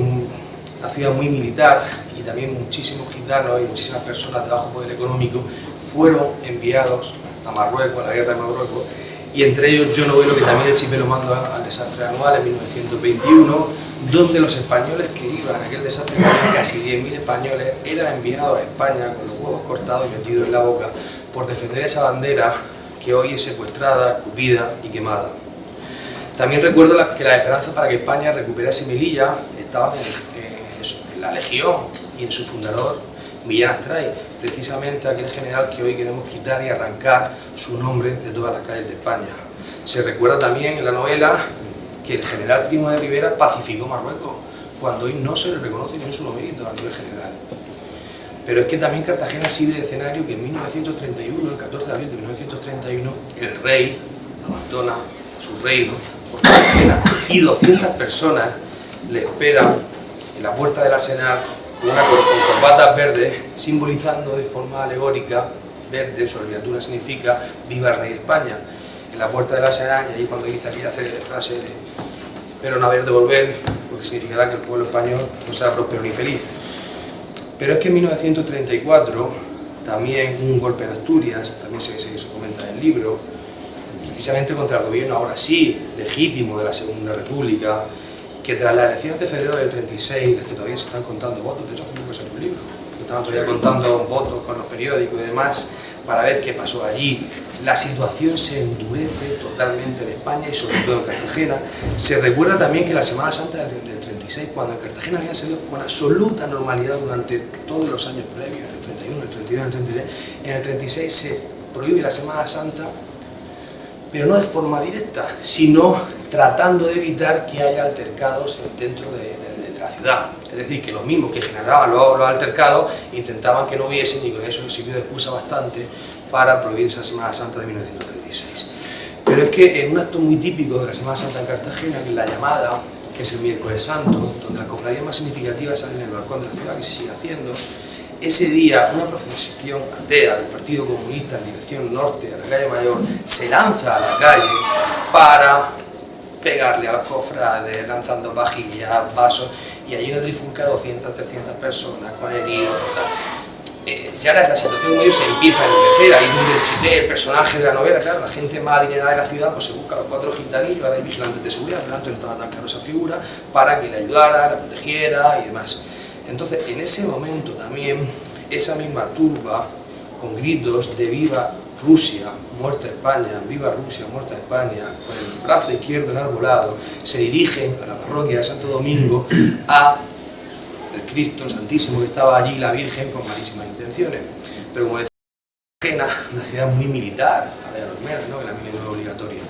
la ciudad muy militar y también muchísimos gitanos y muchísimas personas de bajo poder económico fueron enviados a Marruecos, a la guerra de Marruecos, y entre ellos yo novelo que también el Chipé lo manda al desastre anual en 1921, donde los españoles que iban a aquel desastre, casi 10.000 españoles, eran enviados a España con los huevos cortados y metidos en la boca por defender esa bandera que hoy es secuestrada, escupida y quemada. También recuerdo que las esperanzas para que España recuperase Melilla estaban en la Legión y en su fundador, Millán Astray, precisamente aquel general que hoy queremos quitar y arrancar su nombre de todas las calles de España. Se recuerda también en la novela que el general Primo de Rivera pacificó Marruecos, cuando hoy no se le reconoce ni un solo mérito a nivel general. Pero es que también Cartagena sirve de escenario que en 1931, el 14 de abril de 1931, el rey abandona su reino por Cartagena y 200 personas le esperan en la puerta del arsenal con corbatas verdes, simbolizando de forma alegórica, verde, su abreviatura significa Viva el Rey de España, en la puerta del arsenal, y ahí cuando dice aquella frase de espero no haber de volver, porque significará que el pueblo español no será próspero ni feliz. Pero es que en 1934, también un golpe en Asturias, también se comenta en el libro, precisamente contra el gobierno, ahora sí, legítimo de la Segunda República, que tras las elecciones de febrero del 36, las que todavía se están contando votos, de hecho hace poco salió un libro, que estaban todavía contando votos con los periódicos y demás, para ver qué pasó allí, la situación se endurece totalmente en España y sobre todo en Cartagena. Se recuerda también que la Semana Santa del 36, cuando en Cartagena había salido con absoluta normalidad durante todos los años previos, en el 31, el 32, el 33, en el 36 se prohíbe la Semana Santa, pero no de forma directa, sino tratando de evitar que haya altercados dentro de la ciudad. Es decir, que los mismos que generaban los altercados intentaban que no hubiesen, y con eso sirvió de excusa bastante para prohibir esa Semana Santa de 1936. Pero es que en un acto muy típico de la Semana Santa en Cartagena, que es la llamada, que es el Miércoles Santo, donde las cofradías más significativas salen en el balcón de la ciudad, que se sigue haciendo, ese día una procesión atea del Partido Comunista en dirección norte, a la calle Mayor, se lanza a la calle para pegarle a los cofrades, lanzando vajillas, vasos, y allí una trifulca de 200, 300 personas con heridos. Ya la situación de ellos se empieza a endurecer, ahí donde el chipé, el personaje de la novela, claro, la gente más adinerada de la ciudad, pues se busca a los 4 gitanillos, ahora hay vigilantes de seguridad, pero antes no estaba tan claro esa figura, para que le ayudara, la protegiera y demás. Entonces, en ese momento también, esa misma turba, con gritos de viva Rusia, muerta España, viva Rusia, muerta España, con el brazo izquierdo enarbolado, se dirigen a la parroquia de Santo Domingo a el Cristo, el Santísimo, que estaba allí, la Virgen, con malísimas intenciones. Pero como decía, Cartagena, una ciudad muy militar, ahora ya lo es menos, ¿no?, que la milicia no es obligatoria.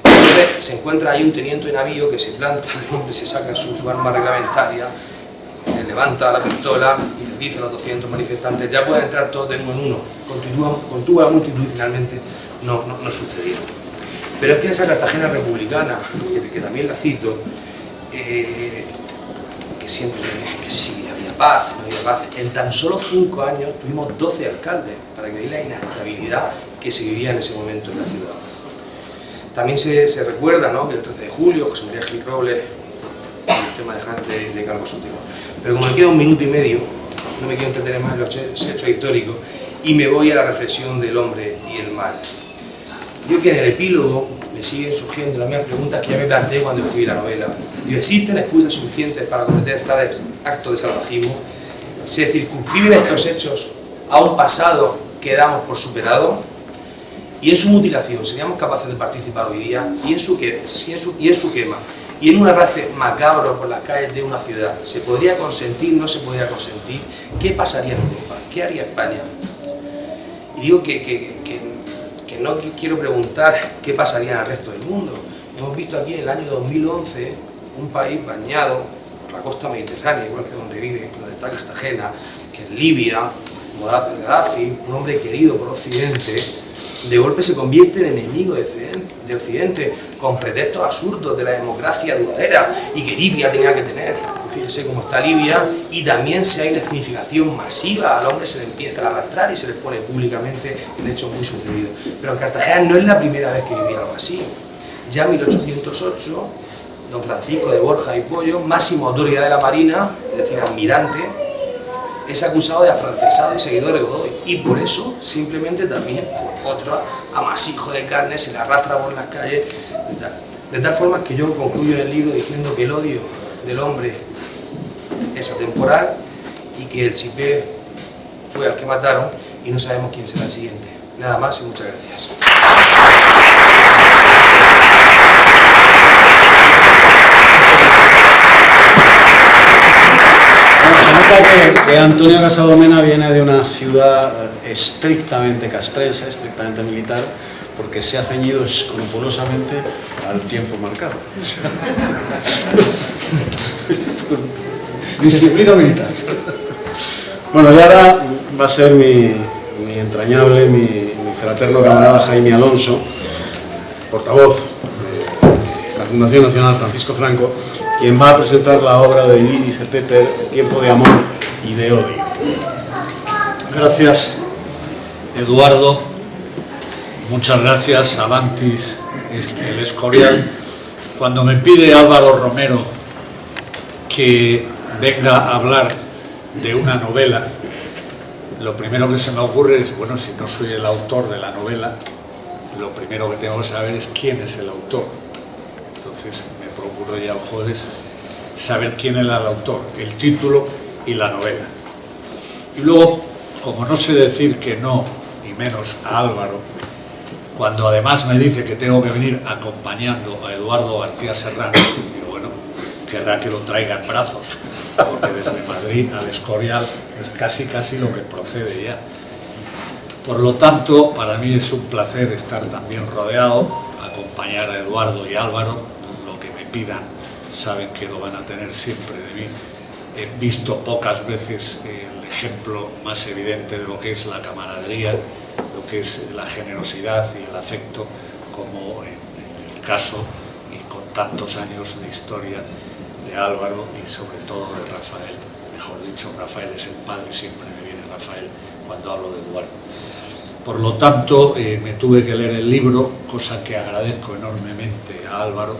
Entonces se encuentra ahí un teniente de navío que se planta, el hombre se saca su arma reglamentaria, levanta la pistola y le dice a los 200 manifestantes, ya pueden entrar todos de uno en uno. Contuvo la multitud y finalmente no sucedió. Pero es que en esa Cartagena republicana, que también la cito, que siempre que sí había paz, no había paz, en tan solo 5 años tuvimos 12 alcaldes, para que veáis la inestabilidad que se vivía en ese momento en la ciudad. También se recuerda, ¿no?, que el 13 de julio, José María Gil Robles, el tema de Calvo Sotelo. Pero como me queda 1 minuto y medio, no me quiero entretener más en los hechos históricos y me voy a la reflexión del hombre y el mal. Yo que en el epílogo me siguen surgiendo las mismas preguntas que ya me planteé cuando escribí la novela. Digo, ¿existen excusas suficientes para cometer tales actos de salvajismo? ¿Se circunscriben estos hechos a un pasado que damos por superado? Y en su mutilación, ¿seríamos capaces de participar hoy día? Y en su quema, y en un arrastre macabro por las calles de una ciudad, ¿se podría consentir, no se podría consentir? ¿Qué pasaría en Europa? ¿Qué haría España? Y digo que no quiero preguntar qué pasaría en el resto del mundo. Hemos visto aquí en el año 2011 un país bañado por la costa mediterránea, igual que donde está Cartagena, que es Libia, Gaddafi, un hombre querido por Occidente, de golpe se convierte en enemigo de Occidente, con pretextos absurdos de la democracia duradera y que Libia tenía que tener. Fíjese cómo está Libia, y también si hay una significación masiva, al hombre se le empieza a arrastrar y se le pone públicamente en hechos muy sucedidos. Pero en Cartagena no es la primera vez que vivía algo así. Ya en 1808, don Francisco de Borja y Pollo, máxima autoridad de la Marina, es decir, almirante, es acusado de afrancesado y seguidor de Godoy, y por eso simplemente también otro amasijo de carne se le arrastra por las calles, de tal forma que yo concluyo en el libro diciendo que el odio del hombre es atemporal y que el Chipé fue al que mataron y no sabemos quién será el siguiente. Nada más y muchas gracias. Que Antonio Casado Mena viene de una ciudad estrictamente castrense, estrictamente militar, porque se ha ceñido escrupulosamente al tiempo marcado. Disciplina militar. Bueno, y ahora va a ser mi entrañable, mi fraterno camarada Jaime Alonso, portavoz de la Fundación Nacional Francisco Franco, quien va a presentar la obra de Edith Pepper, Tiempo de amor y de odio. Gracias, Eduardo. Muchas gracias, Avantis, el Escorial. Cuando me pide Álvaro Romero que venga a hablar de una novela, lo primero que se me ocurre es, bueno, si no soy el autor de la novela, lo primero que tengo que saber es quién es el autor. Entonces me procuro ya, joder, saber quién era el autor, el título y la novela. Y luego, como no sé decir que no, y menos a Álvaro, cuando además me dice que tengo que venir acompañando a Eduardo García Serrano, digo, bueno, querrá que lo traiga en brazos, porque desde Madrid al Escorial es casi lo que procede ya. Por lo tanto, para mí es un placer estar también rodeado, acompañar a Eduardo y Álvaro, lo que me pidan, saben que lo van a tener siempre de mí. He visto pocas veces el ejemplo más evidente de lo que es la camaradería, lo que es la generosidad y el afecto, como en el caso y con tantos años de historia de Álvaro y sobre todo de Rafael. Mejor dicho, Rafael es el padre, siempre me viene Rafael cuando hablo de Eduardo. Por lo tanto, me tuve que leer el libro, cosa que agradezco enormemente a Álvaro.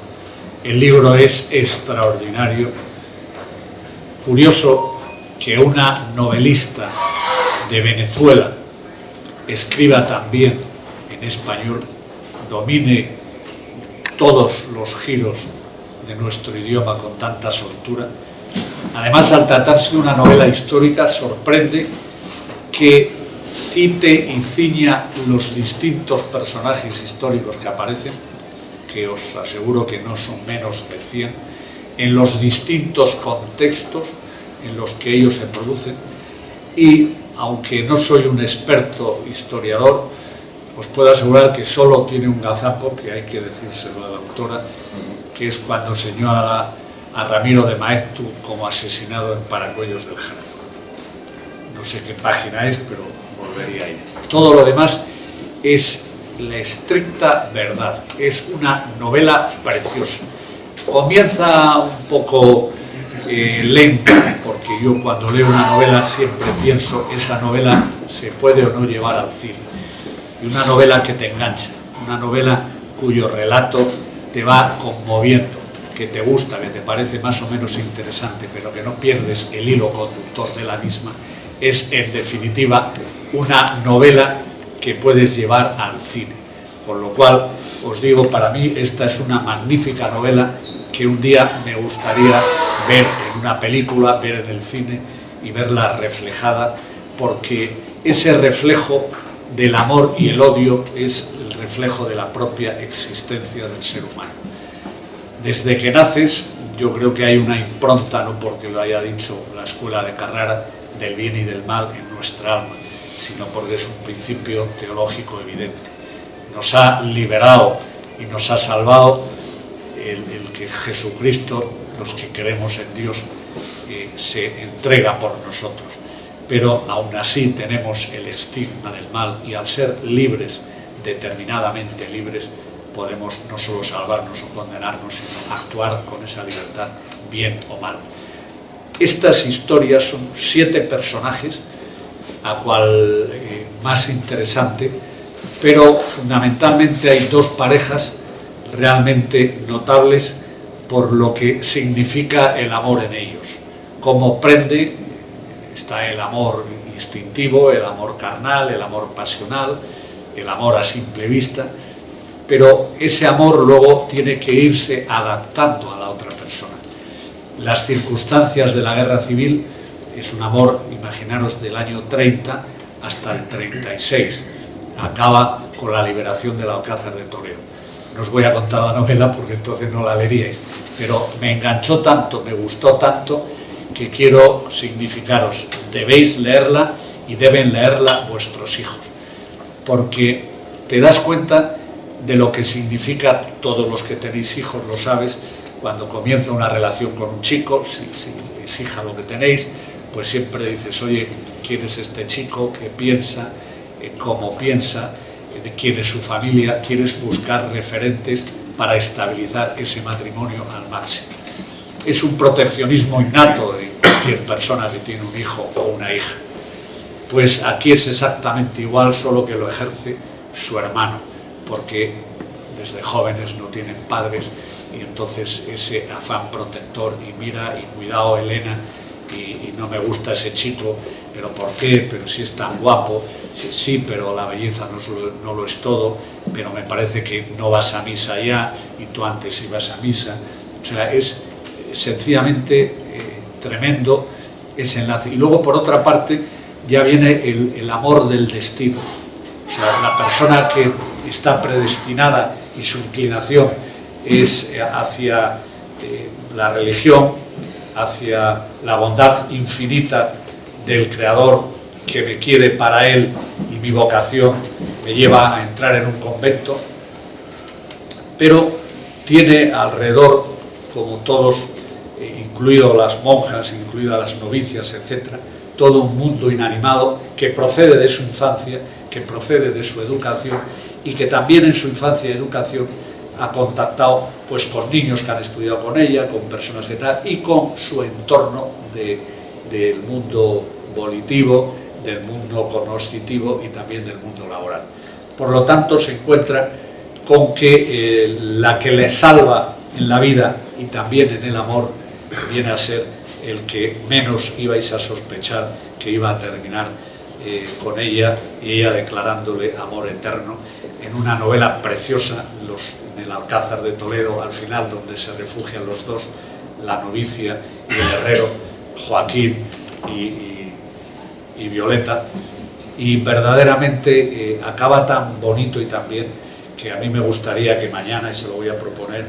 El libro es extraordinario. Curioso que una novelista de Venezuela escriba también en español, domine todos los giros de nuestro idioma con tanta soltura. Además, al tratarse de una novela histórica, sorprende que cite y ciña los distintos personajes históricos que aparecen, que os aseguro que no son menos de 100, en los distintos contextos en los que ellos se producen. Y aunque no soy un experto historiador, os puedo asegurar que solo tiene un gazapo, que hay que decírselo a la autora, que es cuando señala a Ramiro de Maeztu como asesinado en Paracuellos del Jara. No sé qué página es, pero volvería a ella. Todo lo demás es la estricta verdad. Es una novela preciosa. Comienza un poco lenta, porque yo cuando leo una novela siempre pienso, esa novela se puede o no llevar al cine. Y una novela que te engancha, una novela cuyo relato te va conmoviendo, que te gusta, que te parece más o menos interesante, pero que no pierdes el hilo conductor de la misma, es en definitiva una novela que puedes llevar al cine. Por lo cual, os digo, para mí esta es una magnífica novela que un día me gustaría ver en una película, ver en el cine y verla reflejada, porque ese reflejo del amor y el odio es el reflejo de la propia existencia del ser humano. Desde que naces, yo creo que hay una impronta, no porque lo haya dicho la escuela de Carrara, del bien y del mal en nuestra alma, sino porque es un principio teológico evidente. Nos ha liberado y nos ha salvado el que Jesucristo, los que creemos en Dios, se entrega por nosotros. Pero aún así tenemos el estigma del mal y al ser libres, determinadamente libres, podemos no solo salvarnos o condenarnos, sino actuar con esa libertad, bien o mal. Estas historias son 7 personajes, a cual más interesante, pero fundamentalmente hay 2 parejas realmente notables por lo que significa el amor en ellos. Como prende, está el amor instintivo, el amor carnal, el amor pasional, el amor a simple vista, pero ese amor luego tiene que irse adaptando a la otra persona. Las circunstancias de la guerra civil es un amor, imaginaros, del año 30 hasta el 36. Acaba con la liberación del Alcázar de Toledo. No os voy a contar la novela porque entonces no la leeríais, pero me enganchó tanto, me gustó tanto, que quiero significaros, debéis leerla y deben leerla vuestros hijos, porque te das cuenta de lo que significa, todos los que tenéis hijos lo sabéis, cuando comienza una relación con un chico, si es hija lo que tenéis, pues siempre dices, oye, ¿quién es este chico? ¿Qué piensa? ¿Cómo piensa? ¿De quién es su familia? Quieres buscar referentes para estabilizar ese matrimonio al máximo. Es un proteccionismo innato de cualquier persona que tiene un hijo o una hija. Pues aquí es exactamente igual, solo que lo ejerce su hermano, porque desde jóvenes no tienen padres y entonces ese afán protector y mira y cuidado Elena y no me gusta ese chico, pero ¿por qué? Pero si es tan guapo, sí, pero la belleza no lo es todo, pero me parece que no vas a misa ya y tú antes ibas a misa. O sea, es sencillamente tremendo ese enlace. Y luego, por otra parte, ya viene el amor del destino. O sea, la persona que está predestinada y su inclinación es hacia la religión, hacia la bondad infinita del Creador que me quiere para Él, y mi vocación me lleva a entrar en un convento, pero tiene alrededor, como todos, incluido las monjas, incluidas las novicias, etc., todo un mundo inanimado que procede de su infancia, que procede de su educación y que también en su infancia y educación ha contactado pues con niños que han estudiado con ella, con personas que tal, y con su entorno del mundo volitivo, del mundo cognoscitivo y también del mundo laboral. Por lo tanto, se encuentra con que la que le salva en la vida y también en el amor viene a ser el que menos ibais a sospechar que iba a terminar con ella, y ella declarándole amor eterno en una novela preciosa, en el Alcázar de Toledo, al final, donde se refugian los dos, la novicia y el herrero, Joaquín y Violeta, y verdaderamente acaba tan bonito y tan bien que a mí me gustaría que mañana, y se lo voy a proponer,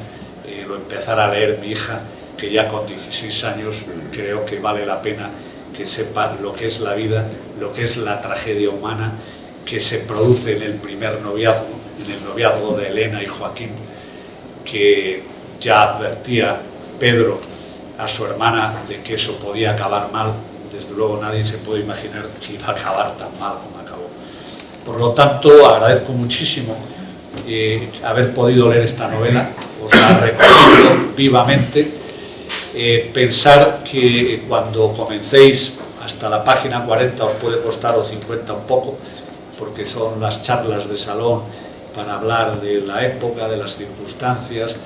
lo empezara a leer mi hija, que ya con 16 años creo que vale la pena que sepa lo que es la vida, lo que es la tragedia humana que se produce en el primer noviazgo, en el noviazgo de Elena y Joaquín, que ya advertía Pedro a su hermana de que eso podía acabar mal. Desde luego nadie se puede imaginar que iba a acabar tan mal como acabó. Por lo tanto, agradezco muchísimo haber podido leer esta novela, os la recomiendo vivamente. Pensar que cuando comencéis hasta la página 40 os puede costar, o 50 un poco, porque son las charlas de salón para hablar de la época, de las circunstancias,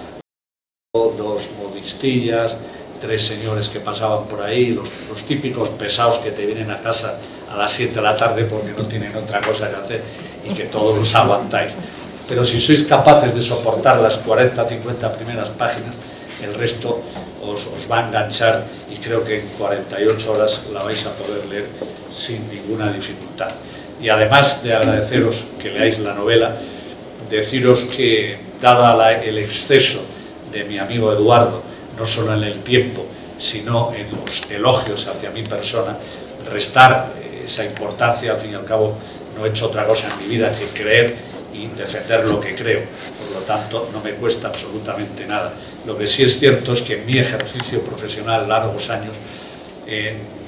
dos modistillas, 3 señores que pasaban por ahí, los típicos pesados que te vienen a casa a las 7 de la tarde porque no tienen otra cosa que hacer y que todos los aguantáis. Pero si sois capaces de soportar las 40 50 primeras páginas, el resto os va a enganchar, y creo que en 48 horas la vais a poder leer sin ninguna dificultad. Y además de agradeceros que leáis la novela, deciros que, dada el exceso de mi amigo Eduardo, no solo en el tiempo, sino en los elogios hacia mi persona, restar esa importancia. Al fin y al cabo no he hecho otra cosa en mi vida que creer y defender lo que creo, por lo tanto no me cuesta absolutamente nada. Lo que sí es cierto es que en mi ejercicio profesional, largos años,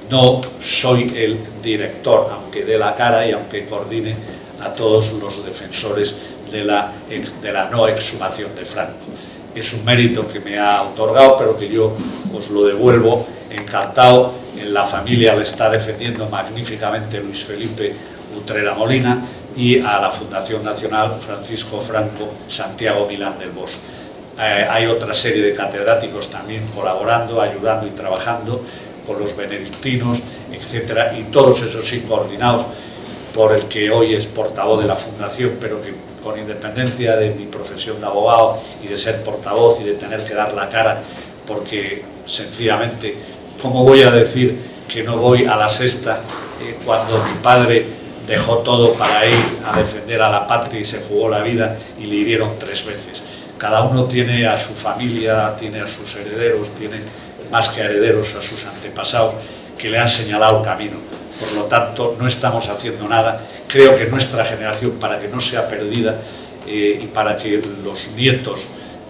no soy el director, aunque dé la cara y aunque coordine a todos los defensores de la no exhumación de Franco. Es un mérito que me ha otorgado, pero que yo os lo devuelvo encantado. En la familia le está defendiendo magníficamente Luis Felipe Utrera Molina, y a la Fundación Nacional Francisco Franco Santiago Milán del Bosch. Hay otra serie de catedráticos también colaborando, ayudando y trabajando con los benedictinos, etcétera, y todos esos sí coordinados por el que hoy es portavoz de la Fundación, pero que con independencia de mi profesión de abogado y de ser portavoz y de tener que dar la cara, porque sencillamente, ¿cómo voy a decir que no voy a la sexta cuando mi padre dejó todo para ir a defender a la patria y se jugó la vida y le hirieron 3 veces? Cada uno tiene a su familia, tiene a sus herederos, tiene más que herederos a sus antepasados que le han señalado el camino. Por lo tanto, no estamos haciendo nada. Creo que nuestra generación, para que no sea perdida, y para que los nietos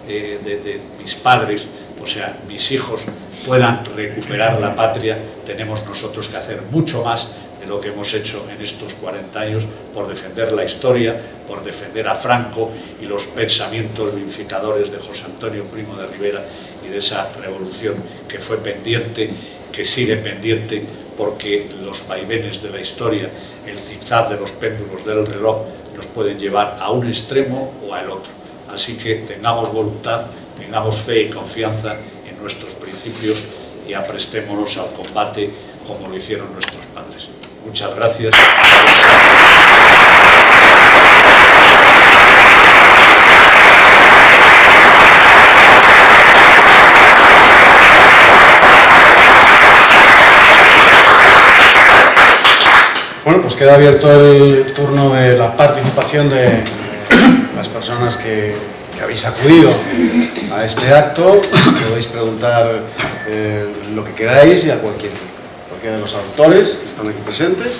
de mis padres, o sea, mis hijos, puedan recuperar la patria, tenemos nosotros que hacer mucho más de lo que hemos hecho en estos 40 años por defender la historia, por defender a Franco y los pensamientos vivificadores de José Antonio Primo de Rivera y de esa revolución que fue pendiente, que sigue pendiente, porque los vaivenes de la historia, el zigzag de los péndulos del reloj, nos pueden llevar a un extremo o al otro. Así que tengamos voluntad, tengamos fe y confianza en nuestros principios y aprestémonos al combate como lo hicieron nuestros padres. Muchas gracias. Bueno, pues queda abierto el turno de la participación de las personas que habéis acudido a este acto. Podéis preguntar lo que queráis y a cualquiera de los autores que están aquí presentes,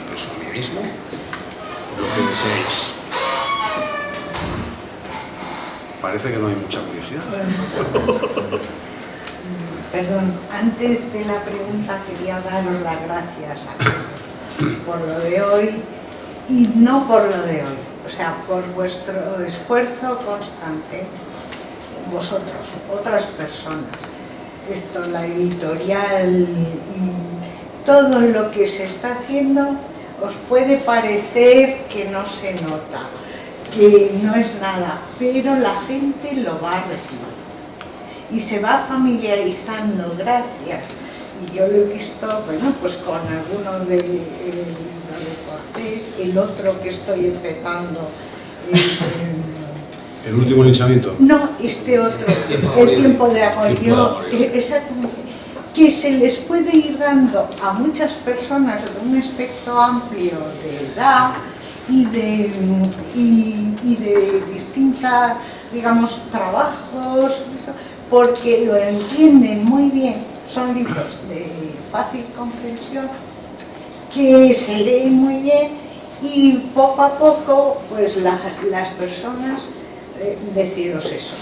incluso a mí mismo, lo que deseéis. Parece que no hay mucha curiosidad. Perdón, antes de la pregunta quería daros las gracias a todos por lo de hoy y no por lo de hoy, o sea, por vuestro esfuerzo constante, vosotros, otras personas, esto, la editorial y todo lo que se está haciendo, os puede parecer que no se nota, que no es nada, pero la gente lo va a recibir y se va familiarizando, gracias. Y yo lo he visto, bueno, pues con alguno de Cortés, el otro que estoy empezando, ¿El último linchamiento? no, este otro, el tiempo de amor, exactamente, que se les puede ir dando a muchas personas de un espectro amplio de edad y de distintas, digamos, trabajos, porque lo entienden muy bien, son libros de fácil comprensión, que se leen muy bien y poco a poco pues las personas, deciros eso,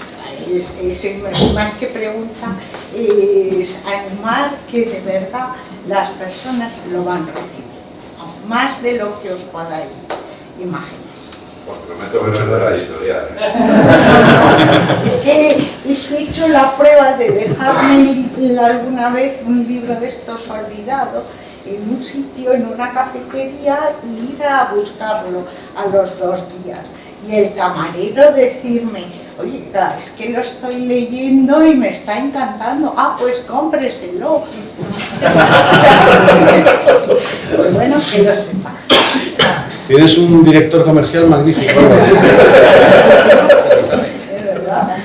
es más que pregunta, es animar que de verdad las personas lo van recibiendo, más de lo que os podáis imaginar. Os prometo que no es de la editorial. Es que he hecho la prueba de dejarme alguna vez un libro de estos olvidado en un sitio, en una cafetería, y ir a buscarlo a los 2 días. Y el camarero decirme, oye, es que lo estoy leyendo y me está encantando. Ah, pues cómpreselo. Pues bueno, que lo sepa. Tienes un director comercial magnífico. Es verdad.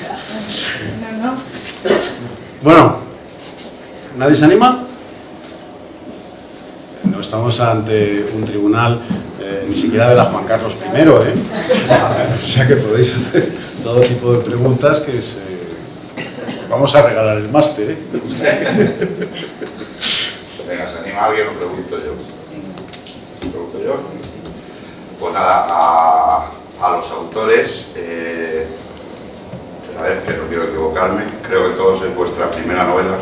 No. Bueno, ¿nadie se anima? No estamos ante un tribunal ni siquiera de la Juan Carlos I, O sea que podéis hacer todo tipo de preguntas que vamos a regalar el máster, Venga, ¿se anima alguien o pregunto yo? ¿Pregunto yo? Pues nada, a los autores, a ver, que no quiero equivocarme, creo que todos es vuestra primera novela.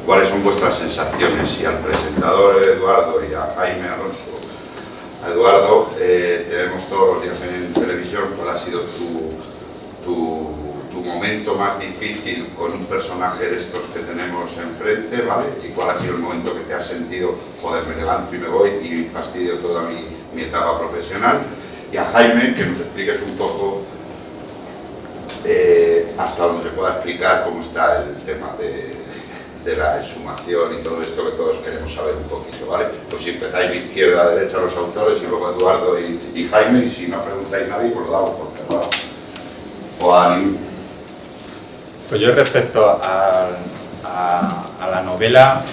¿Cuáles son vuestras sensaciones? Y al presentador Eduardo y a Jaime Alonso. A Eduardo, te vemos todos los días en televisión. ¿Cuál ha sido tu momento más difícil con un personaje de estos que tenemos enfrente, ¿vale? ¿Y cuál ha sido el momento que te has sentido, joder, me levanto y me voy y fastidio toda mi etapa profesional? Y a Jaime, que nos expliques un poco hasta donde se pueda explicar cómo está el tema de la exhumación y todo esto, que todos queremos saber un poquito, ¿vale? Pues si empezáis de izquierda a derecha los autores y luego Eduardo y Jaime, y si no preguntáis nadie, pues lo damos por cerrado. O a ninguno. Pues yo respecto a la novela,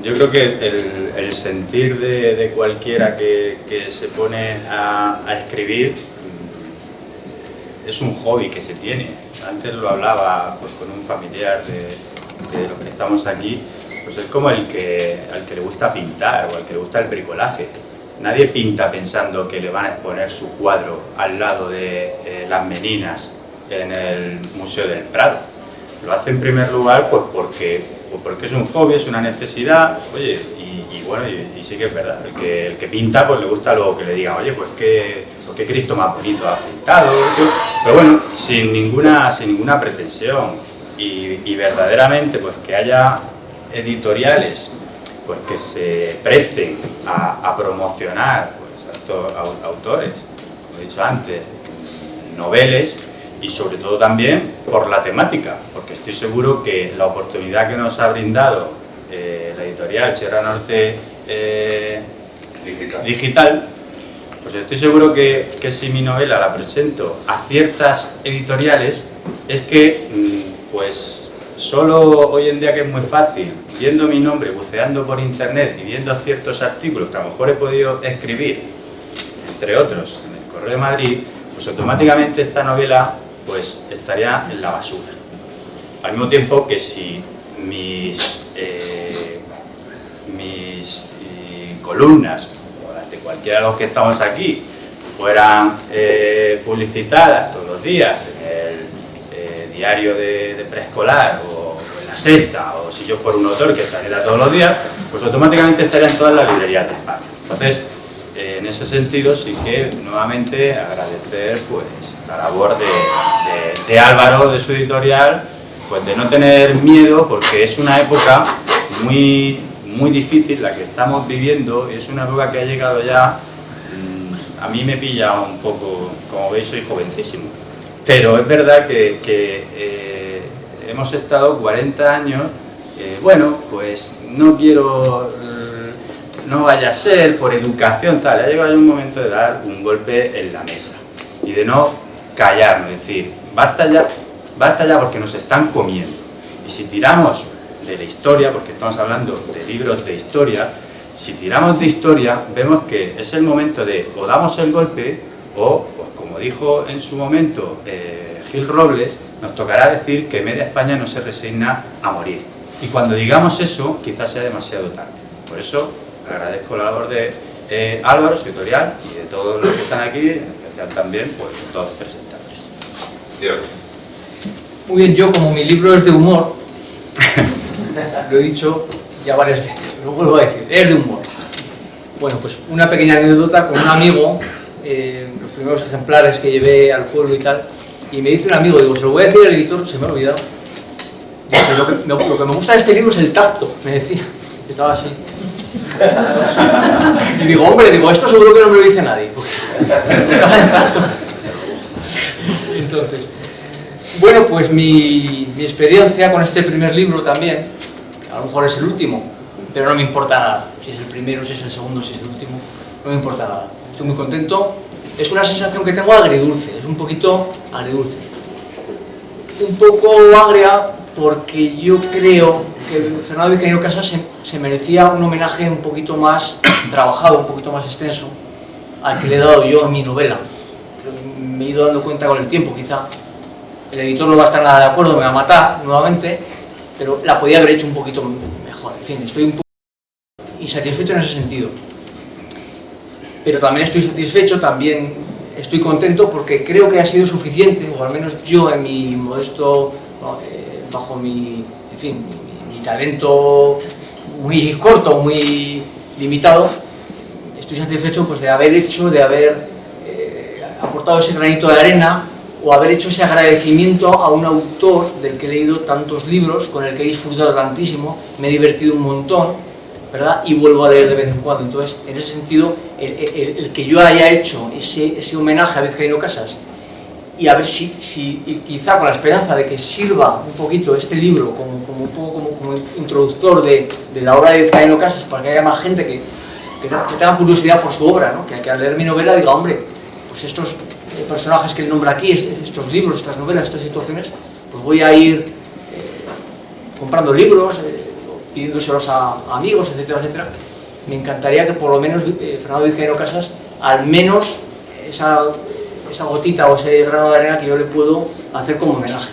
yo creo que el sentir de cualquiera que se pone a escribir es un hobby que se tiene. Antes lo hablaba pues, con un familiar de los que estamos aquí, pues es como al que le gusta pintar o al que le gusta el bricolaje. nadie pinta pensando que le van a exponer su cuadro al lado de Las Meninas en el Museo del Prado. Lo hace en primer lugar pues porque es un hobby, es una necesidad, oye, y bueno, y sí que es verdad, el que pinta pues le gusta luego que le digan, oye, pues qué Cristo más bonito has pintado, eso. Pero bueno, sin ninguna pretensión y verdaderamente pues que haya editoriales pues que se presten a promocionar pues, a estos autores, como he dicho antes, noveles, y sobre todo también por la temática, porque estoy seguro que la oportunidad que nos ha brindado la editorial Sierra Norte Digital, pues estoy seguro que si mi novela la presento a ciertas editoriales, es que pues solo hoy en día, que es muy fácil, viendo mi nombre, buceando por internet y viendo ciertos artículos que a lo mejor he podido escribir, entre otros, en el Correo de Madrid, pues automáticamente esta novela pues estaría en la basura. Al mismo tiempo que si mis columnas, o las de cualquiera de los que estamos aquí, fueran publicitadas todos los días en el diario de preescolar o en La Sexta, o si yo fuera un autor que saliera todos los días, pues automáticamente estaría en todas las librerías de España. Entonces, en ese sentido sí que nuevamente agradecer pues la labor de Álvaro, de su editorial, pues de no tener miedo, porque es una época muy difícil la que estamos viviendo, y es una época que ha llegado ya, a mí me pilla un poco, como veis soy jovencísimo, pero es verdad que hemos estado 40 años, bueno, pues no quiero... no vaya a ser, por educación, tal, ha llegado un momento de dar un golpe en la mesa y de no callarnos, es decir, basta ya porque nos están comiendo. Y si tiramos de la historia, porque estamos hablando de libros de historia, si tiramos de historia, vemos que es el momento de o damos el golpe o, pues como dijo en su momento Gil Robles, nos tocará decir que media España no se resigna a morir. Y cuando digamos eso, quizás sea demasiado tarde. Por eso agradezco la labor de Álvaro, su editorial, y de todos los que están aquí, en especial también, pues todos los presentadores. Dios. Muy bien, yo como mi libro es de humor, lo he dicho ya varias veces, lo vuelvo a decir, es de humor. Bueno, pues una pequeña anécdota con un amigo, los primeros ejemplares que llevé al pueblo y tal, y me dice un amigo, digo, se lo voy a decir al editor, se me ha olvidado. Dice, lo que me gusta de este libro es el tacto, me decía, estaba así. Y digo, hombre, esto seguro que no me lo dice nadie. Entonces, bueno, pues mi experiencia con este primer libro también, a lo mejor es el último, pero no me importa nada. Si es el primero, si es el segundo, si es el último, no me importa nada. Estoy muy contento. Es una sensación que tengo agridulce, es un poquito agridulce. Un poco agria porque yo creo que Fernando Vizcaíno Casas se merecía un homenaje un poquito más trabajado, un poquito más extenso al que le he dado yo a mi novela. Me he ido dando cuenta con el tiempo, quizá el editor no va a estar nada de acuerdo, me va a matar nuevamente, pero la podía haber hecho un poquito mejor. En fin, estoy un poco insatisfecho en ese sentido. Pero también estoy satisfecho, también estoy contento porque creo que ha sido suficiente, o al menos yo en mi modesto, bajo mi, en fin, mi talento muy corto, muy limitado, estoy satisfecho pues de haber hecho, de haber aportado ese granito de arena o haber hecho ese agradecimiento a un autor del que he leído tantos libros, con el que he disfrutado tantísimo, me he divertido un montón, ¿verdad? Y vuelvo a leer de vez en cuando. Entonces, en ese sentido, el que yo haya hecho ese homenaje a Vizcaíno Casas y a ver si quizá con la esperanza de que sirva un poquito este libro como introductor de la obra de Vizcaíno Casas, para que haya más gente que tenga curiosidad por su obra, ¿no? Que al leer mi novela diga, hombre, pues estos personajes que él nombra aquí, estos libros, estas novelas, estas situaciones, pues voy a ir comprando libros, pidiéndoselos a amigos, etcétera, etcétera. Me encantaría que por lo menos Fernando Vizcaíno Casas, al menos esa gotita o ese grano de arena que yo le puedo hacer como homenaje,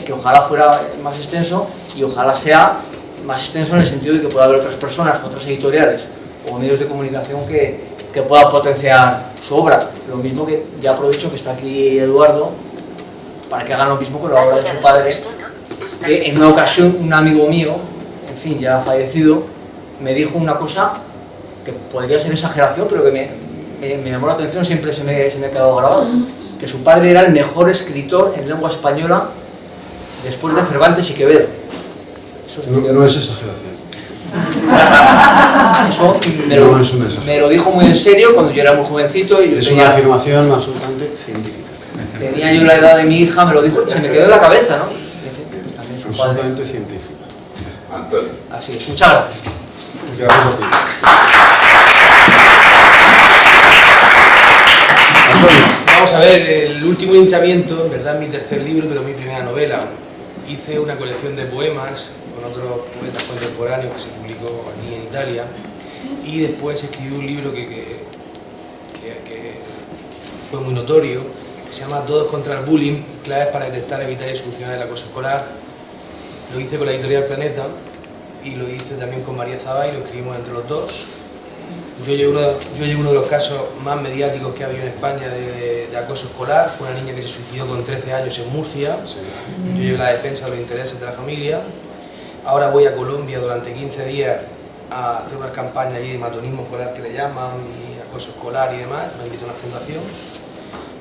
que ojalá fuera más extenso y ojalá sea más extenso en el sentido de que pueda haber otras personas, otras editoriales o medios de comunicación que que pueda potenciar su obra. Lo mismo que ya aprovecho que está aquí Eduardo, para que hagan lo mismo con la obra de su padre, que en una ocasión un amigo mío, en fin, ya fallecido, me dijo una cosa que podría ser exageración, pero que me llamó la atención, siempre se me ha quedado grabado, que su padre era el mejor escritor en lengua española después de Cervantes y Quevedo. Eso No es exageración. Eso No es una exageración. me lo dijo muy en serio cuando yo era muy jovencito y yo Es una afirmación absolutamente científica. tenía yo la edad de mi hija, me lo dijo, se me quedó en la cabeza, ¿no? También su padre. Absolutamente científica. Antonio. Así es, muchas gracias. Muchas gracias a ti. Vamos a ver, el último hinchamiento, en verdad, es mi tercer libro, pero mi primera novela. Hice una colección de poemas con otros poetas contemporáneos que se publicó aquí en Italia, y después escribí un libro que fue muy notorio, que se llama Todos contra el bullying, claves para detectar, evitar y solucionar el acoso escolar. Lo hice con la editorial Planeta y lo hice también con María Zabay, lo escribimos entre los dos. Yo llevo uno de los casos más mediáticos que ha habido en España de acoso escolar. Fue una niña que se suicidó con 13 años en Murcia. Yo llevo la defensa de los intereses de la familia. Ahora voy a Colombia durante 15 días a hacer unas campañas allí de matonismo escolar, que le llaman, y acoso escolar y demás. Me invitó a una fundación.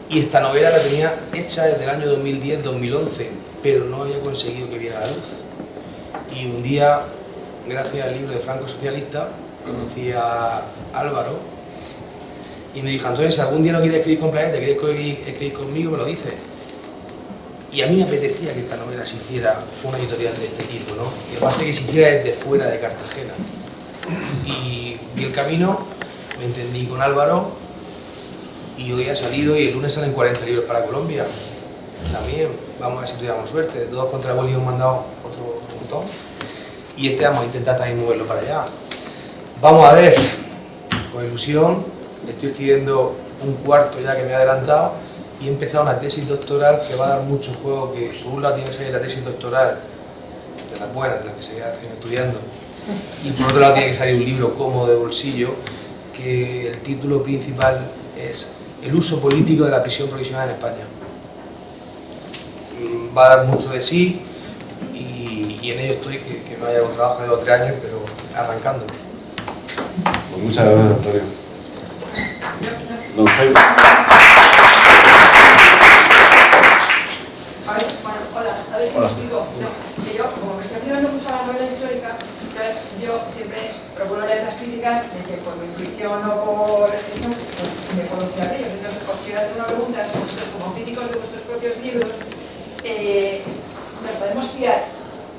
Y esta novela la tenía hecha desde el año 2010-2011, pero no había conseguido que viera la luz. Y un día, gracias al libro de Franco Socialista, conocí a Álvaro y me dijo: Antonio, si algún día no quieres escribir con Planeta, quieres escribir conmigo, me lo dices. Y a mí me apetecía que esta novela se hiciera una editorial de este tipo, ¿no? Y aparte que se hiciera desde fuera de Cartagena. Y vi el camino, me entendí con Álvaro y hoy ha salido, y el lunes salen 40 libros para Colombia. También, vamos a ver si tuviéramos suerte. Todos contra el bullying hemos mandado otro montón. Y este vamos a intentar también moverlo para allá. Vamos a ver, con ilusión, estoy escribiendo un cuarto ya que me he adelantado y he empezado una tesis doctoral que va a dar mucho juego, que por un lado tiene que salir la tesis doctoral de las buenas, de las que se hacen estudiando, y por otro lado tiene que salir un libro cómodo de bolsillo, que el título principal es El uso político de la prisión provisional en España. Va a dar mucho de sí y en ello estoy, que no haya un trabajo de 2 o 3 años, pero arrancando. Pues muchas gracias, Antonio. Don Jaime. A ver si me explico. No, que yo, como me estoy haciendo mucho la novela histórica, entonces yo siempre procuro leer las críticas de que por mi intuición o por excepción, pues me puedo fiar de ellos. Entonces os quiero hacer una pregunta: si vosotros, como críticos de vuestros propios libros, nos podemos fiar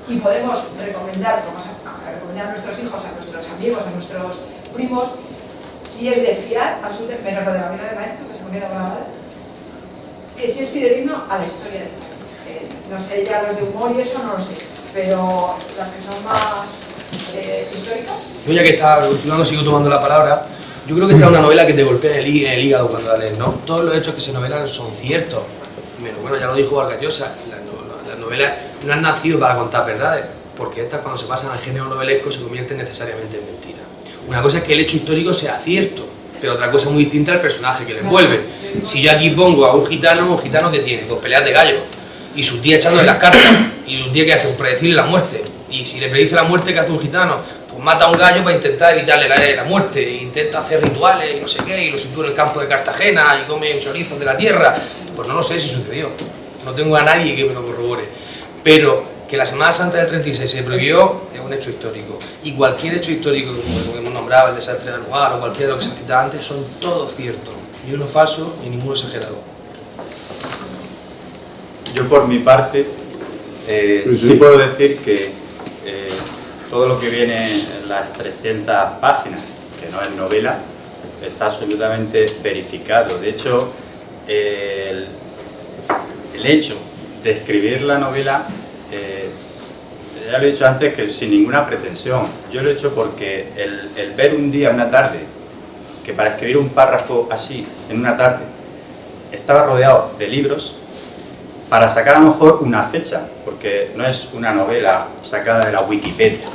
y podemos recomendar, vamos a recomendar a nuestros hijos, a nuestros amigos, a nuestros primos, si es de fiar, absolutamente, menos lo de la vida de maestro, que se me queda con la madre, que si es fidedigno a la historia de esta. No sé ya los de humor y eso no lo sé, pero las que son más históricas. Yo, ya que estaba evolucionando, sigo tomando la palabra. Yo creo que esta es una novela que te golpea en el hígado cuando la lees, ¿no? Todos los hechos que se novelan son ciertos. Pero bueno, ya lo dijo Vargas Llosa, las novelas no han nacido para contar verdades, porque estas, cuando se pasan al género novelesco, se convierten necesariamente en mentiras. Una cosa es que el hecho histórico sea cierto, pero otra cosa muy distinta es el personaje que le envuelve. Si yo aquí pongo a un gitano que tiene, pues peleas de gallo, y su tía echándole las cartas, y un tía que hace, predecirle la muerte, y si le predice la muerte, ¿qué hace un gitano? Pues mata a un gallo para intentar evitarle la muerte, e intenta hacer rituales y no sé qué, y lo sitúa en el campo de Cartagena, y come chorizos de la tierra. Pues no lo sé si sucedió, no tengo a nadie que me lo corrobore, pero que la Semana Santa del 36 se prohibió es un hecho histórico, y cualquier hecho histórico, como hemos nombrado, el desastre de Anual o cualquiera de lo que se citaba antes, son todos ciertos, ni uno falso ni ninguno exagerado. Yo por mi parte sí puedo decir que todo lo que viene en las 300 páginas, que no es novela, está absolutamente verificado. De hecho, el hecho de escribir la novela, ya lo he dicho antes, que sin ninguna pretensión. Yo lo he hecho porque el ver un día, una tarde, que para escribir un párrafo así, en una tarde, estaba rodeado de libros, para sacar a lo mejor una fecha, porque no es una novela sacada de la Wikipedia,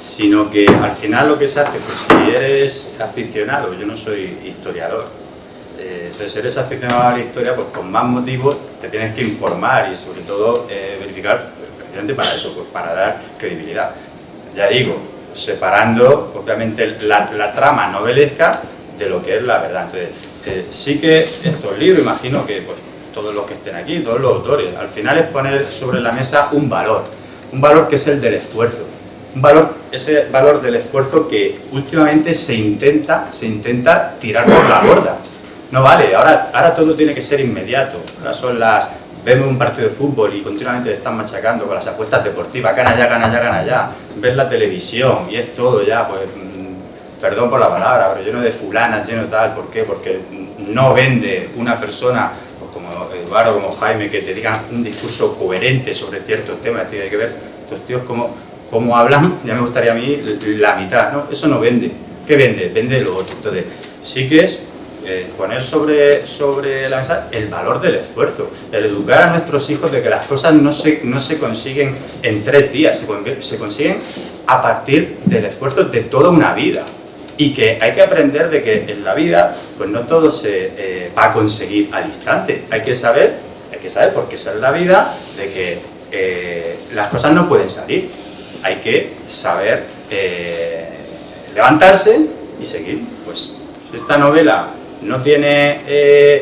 sino que al final lo que se hace, pues si eres aficionado, yo no soy historiador, entonces eres aficionado a la historia, pues con más motivos te tienes que informar y sobre todo verificar, precisamente para eso, pues para dar credibilidad. Ya digo, separando obviamente la trama novelesca de lo que es la verdad. Entonces, sí que estos libros, imagino que pues, todos los que estén aquí, todos los autores, al final es poner sobre la mesa un valor que es el del esfuerzo, ese valor del esfuerzo que últimamente se intenta tirar por la borda. No vale, ahora todo tiene que ser inmediato. Ahora vemos un partido de fútbol y continuamente te están machacando con las apuestas deportivas, gana ya, ves la televisión y es todo ya, pues, perdón por la palabra, pero lleno de fulanas, lleno tal. ¿Por qué? Porque no vende una persona pues como Eduardo, como Jaime, que te digan un discurso coherente sobre ciertos temas. Es decir, hay que ver estos tíos cómo hablan, ya me gustaría a mí la mitad, ¿no? Eso no vende. ¿Qué vende? Vende lo otro. Entonces, sí que es poner sobre la mesa el valor del esfuerzo, el educar a nuestros hijos de que las cosas no se consiguen en 3 días, se consiguen a partir del esfuerzo de toda una vida, y que hay que aprender de que en la vida pues no todo se va a conseguir al instante. Hay que saber porque esa es la vida, de que las cosas no pueden salir, hay que saber levantarse y seguir. Pues si esta novela no tiene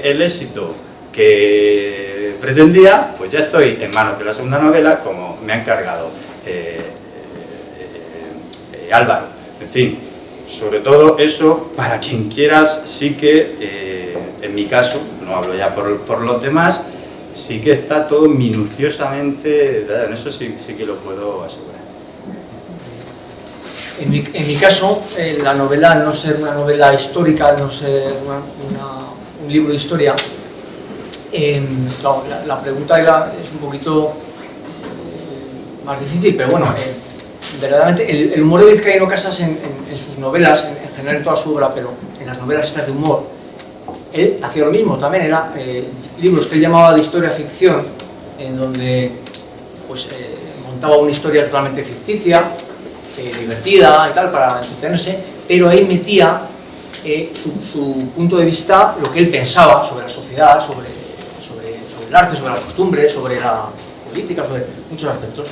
el éxito que pretendía, pues ya estoy en manos de la segunda novela, como me ha encargado Álvaro. En fin, sobre todo eso, para quien quieras, sí que, en mi caso, no hablo ya por los demás, sí que está todo minuciosamente, en eso sí que lo puedo asegurar. En mi caso, la novela, al no ser una novela histórica, al no ser un libro de historia, claro, la pregunta es un poquito más difícil, pero bueno, verdaderamente el humor de Vizcaíno Casas en sus novelas, en general en toda su obra, pero en las novelas estas de humor, él hacía lo mismo, también era libros que él llamaba de historia ficción, en donde pues montaba una historia totalmente ficticia, divertida y tal, para entretenerse, pero ahí metía su punto de vista, lo que él pensaba sobre la sociedad, sobre el arte, sobre las costumbres, sobre la política, sobre muchos aspectos,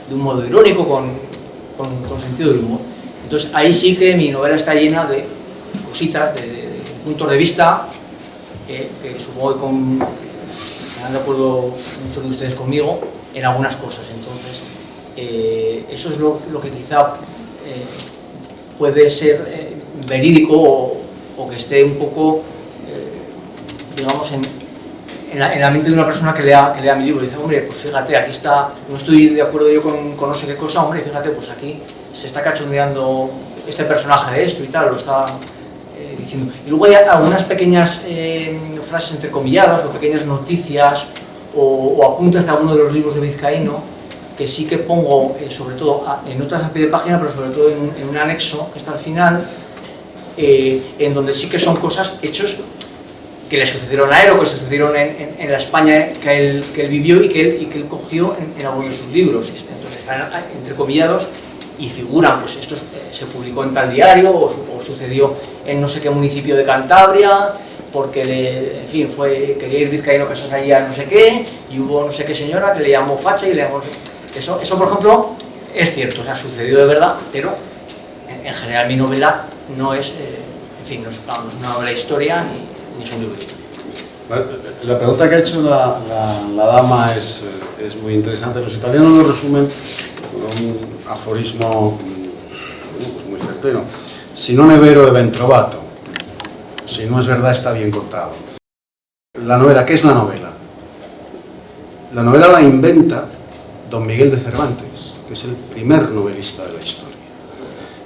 de un modo irónico, con sentido del humor. Entonces ahí sí que mi novela está llena de cositas, de puntos de vista, que supongo que están de acuerdo muchos de ustedes conmigo en algunas cosas. Entonces eso es lo que quizá puede ser verídico o que esté un poco, digamos, en la mente de una persona que lea mi libro y dice, hombre, pues fíjate, aquí está, no estoy de acuerdo yo con no sé qué cosa, hombre, fíjate, pues aquí se está cachondeando este personaje de esto y tal, lo está diciendo. Y luego hay algunas pequeñas frases entrecomilladas o pequeñas noticias o apuntes de alguno de los libros de Vizcaíno que sí que pongo, sobre todo en notas a pie de página, pero sobre todo en un anexo que está al final, en donde sí que son cosas, hechos que le sucedieron a él o que sucedieron en la España que él vivió y que él cogió en algunos de sus libros. Entonces están entrecomillados y figuran, pues esto se publicó en tal diario o sucedió en no sé qué municipio de Cantabria, porque en fin, quería ir Vizcaíno Casas allí a no sé qué, y hubo no sé qué señora que le llamó facha y le llamó... Eso, por ejemplo, es cierto, o sea, sucedió de verdad, pero en general mi novela no es, en fin, no es una novela de historia ni es un libro de historia. La pregunta que ha hecho la dama es muy interesante. Los italianos lo resumen con un aforismo muy certero. Si non è vero è ben trovato. Si no es verdad está bien contado. La novela, ¿qué es la novela? La novela la inventa Don Miguel de Cervantes, que es el primer novelista de la historia.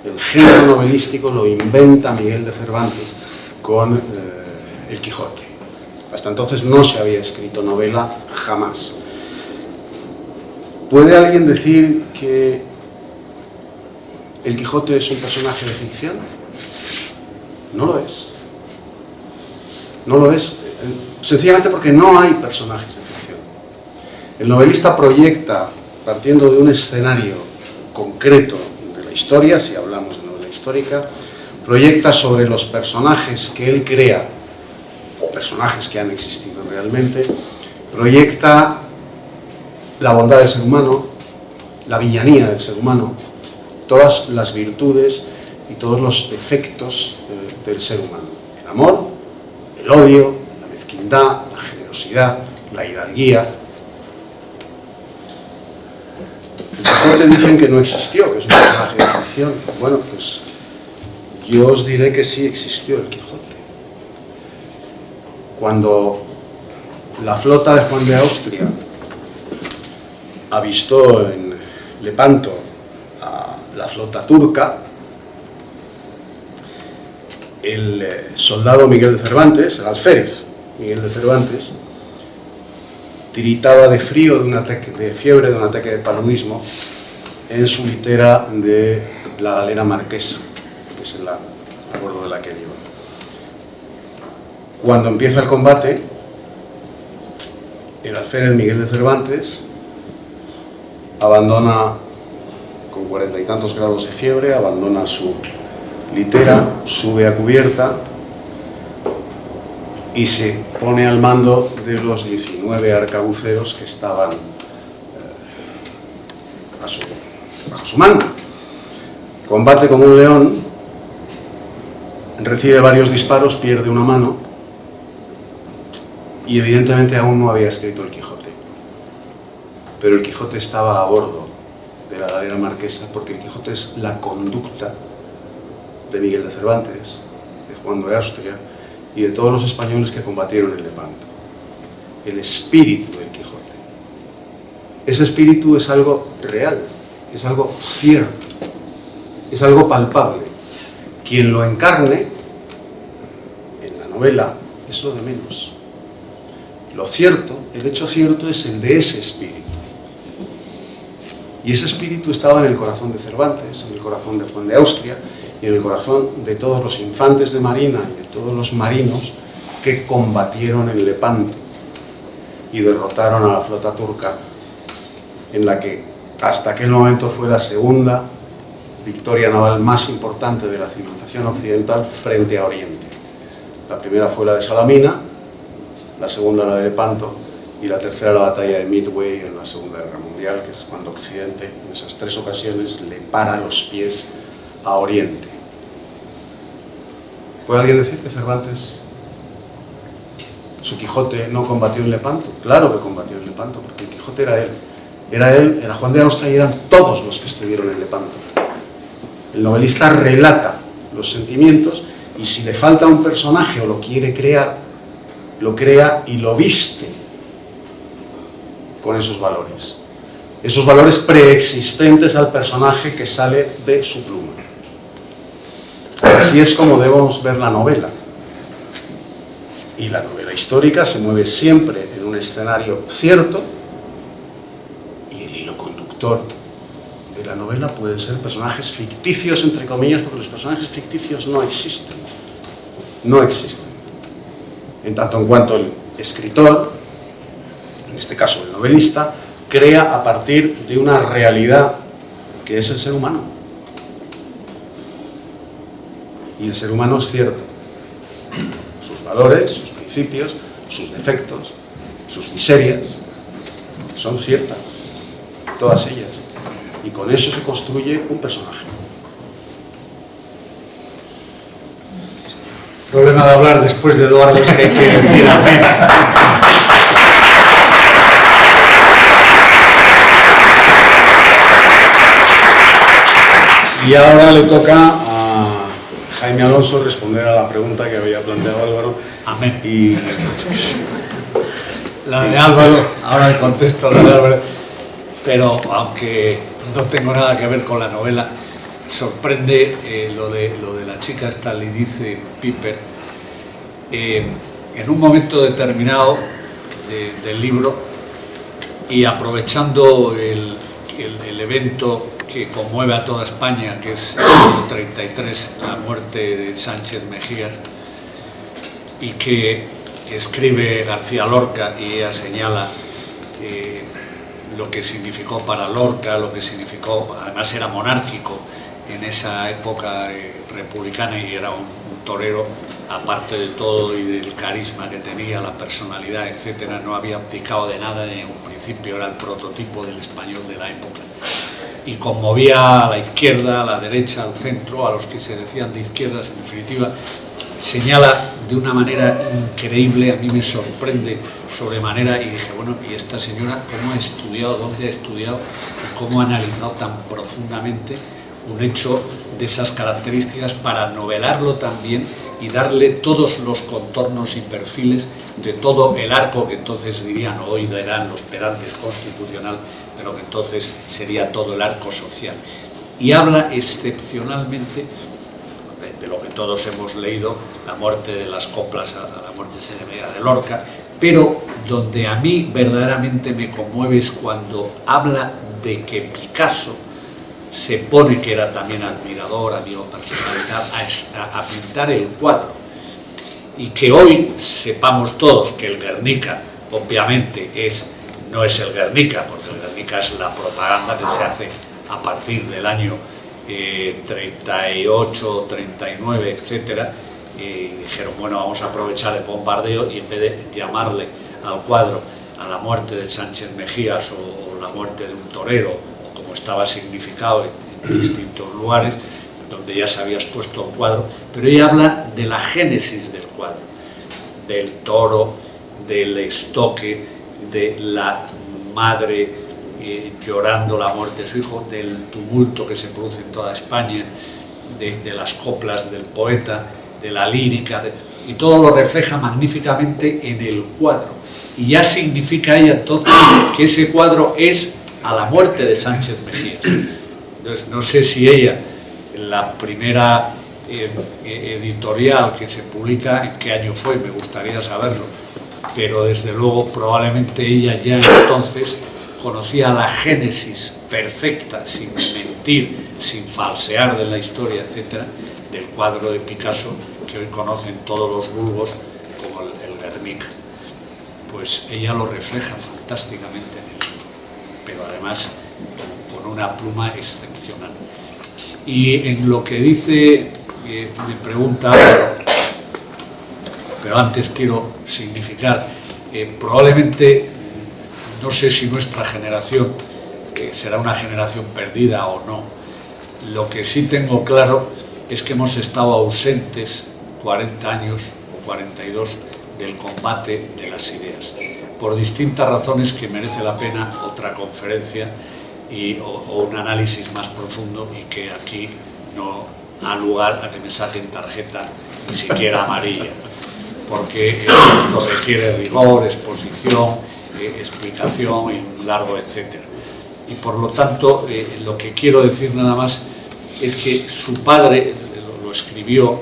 El género novelístico lo inventa Miguel de Cervantes con El Quijote. Hasta entonces no se había escrito novela jamás. ¿Puede alguien decir que El Quijote es un personaje de ficción? No lo es. No lo es, sencillamente porque no hay personajes de ficción. El novelista proyecta, partiendo de un escenario concreto de novela historia, si hablamos de novela histórica, proyecta sobre los personajes que él crea, o personajes que han existido realmente, proyecta la bondad del ser humano, la villanía del ser humano, todas las virtudes y todos los defectos del ser humano. El amor, el odio, la mezquindad, la generosidad, la hidalguía. El Quijote dicen que no existió, que es un personaje de ficción. Bueno, pues yo os diré que sí existió el Quijote. Cuando la flota de Juan de Austria avistó en Lepanto a la flota turca, el soldado Miguel de Cervantes, el alférez Miguel de Cervantes, tiritaba de frío, de fiebre, de un ataque de paludismo en su litera de la galera marquesa, que es a bordo de la que iba. Cuando empieza el combate, el alférez Miguel de Cervantes abandona, con 40 y tantos grados de fiebre, abandona su litera, sube a cubierta y se pone al mando de los 19 arcabuceros que estaban bajo su mando. Combate como un león, recibe varios disparos, pierde una mano y evidentemente aún no había escrito el Quijote. Pero el Quijote estaba a bordo de la galera marquesa, porque el Quijote es la conducta de Miguel de Cervantes, de Juan de Austria y de todos los españoles que combatieron en Lepanto. El espíritu del Quijote. Ese espíritu es algo real, es algo cierto, es algo palpable. Quien lo encarne en la novela es lo de menos. Lo cierto, el hecho cierto es el de ese espíritu. Y ese espíritu estaba en el corazón de Cervantes, en el corazón de Juan de Austria y en el corazón de todos los infantes de marina y de todos los marinos que combatieron en Lepanto y derrotaron a la flota turca, en la que hasta aquel momento fue la segunda victoria naval más importante de la civilización occidental frente a Oriente. La primera fue la de Salamina, la segunda la de Lepanto y la tercera la batalla de Midway en la Segunda Guerra Mundial, que es cuando Occidente en esas tres ocasiones le para los pies a Oriente. ¿Puede alguien decir que Cervantes, su Quijote, no combatió en Lepanto? Claro que combatió en Lepanto, porque el Quijote era él. Era él, era Juan de Austria y eran todos los que estuvieron en Lepanto. El novelista relata los sentimientos y si le falta un personaje o lo quiere crear, lo crea y lo viste con esos valores preexistentes al personaje que sale de su pluma. Así es como debemos ver la novela. Y la novela histórica se mueve siempre en un escenario cierto y el hilo conductor de la novela pueden ser personajes ficticios, entre comillas, porque los personajes ficticios no existen. No existen. En tanto en cuanto el escritor, en este caso el novelista, crea a partir de una realidad que es el ser humano. Y el ser humano es cierto. Sus valores, sus principios, sus defectos, sus miserias, son ciertas, todas ellas. Y con eso se construye un personaje. El problema de hablar después de Eduardo es que hay que decir amén. Y ahora le toca a Jaime Alonso responder a la pregunta que había planteado Álvaro. Amén. Y la de Álvaro, ahora le contesto la de Álvaro, pero aunque no tengo nada que ver con la novela, sorprende lo de la chica esta, Lidice Piper. En un momento determinado del libro y aprovechando el evento que conmueve a toda España, que es el año 33, la muerte de Sánchez Mejías, y que escribe García Lorca, y ella señala lo que significó para Lorca, lo que significó, además era monárquico, en esa época republicana, y era un torero, aparte de todo y del carisma que tenía, la personalidad, etcétera, no había abdicado de nada, en un principio era el prototipo del español de la época. Y conmovía a la izquierda, a la derecha, al centro, a los que se decían de izquierdas, en definitiva. Señala de una manera increíble, a mí me sorprende sobremanera, y dije, bueno, ¿y esta señora cómo ha estudiado, dónde ha estudiado y cómo ha analizado tan profundamente un hecho de esas características para novelarlo también y darle todos los contornos y perfiles de todo el arco que entonces dirían, o hoy dirán los pedantes, constitucional, pero que entonces sería todo el arco social? Y habla excepcionalmente de lo que todos hemos leído, la muerte de las coplas, a la muerte de Lorca, pero donde a mí verdaderamente me conmueve es cuando habla de que Picasso se pone, que era también admirador, amigo personalidad, a pintar el cuadro, y que hoy sepamos todos que el Guernica obviamente no es el Guernica, porque el Guernica es la propaganda que se hace a partir del año 38, 39, etcétera, y dijeron, bueno, vamos a aprovechar el bombardeo, y en vez de llamarle al cuadro a la muerte de Sánchez Mejías o la muerte de un torero, o como estaba significado en distintos lugares donde ya se había expuesto el cuadro, pero ella habla de la génesis del cuadro, del toro, del estoque, de la madre llorando la muerte de su hijo, del tumulto que se produce en toda España, de las coplas del poeta, de la lírica, y todo lo refleja magníficamente en el cuadro. Y ya significa ella entonces que ese cuadro es a la muerte de Sánchez Mejías. Entonces, no sé si ella, la primera editorial que se publica, en qué año fue, me gustaría saberlo, pero desde luego probablemente ella ya entonces conocía la génesis perfecta, sin mentir, sin falsear de la historia, etcétera, del cuadro de Picasso que hoy conocen todos los vulgos como el Guernica. Pues ella lo refleja fantásticamente en el libro, pero además con una pluma excepcional. Y en lo que dice, me pregunta, pero antes quiero significar, probablemente, no sé si nuestra generación será una generación perdida o no. Lo que sí tengo claro es que hemos estado ausentes 40 años o 42 del combate de las ideas, por distintas razones que merece la pena otra conferencia o un análisis más profundo, y que aquí no ha lugar a que me saquen tarjeta ni siquiera amarilla, porque esto requiere rigor, exposición, explicación y un largo etcétera. Y por lo tanto, lo que quiero decir nada más es que su padre lo escribió,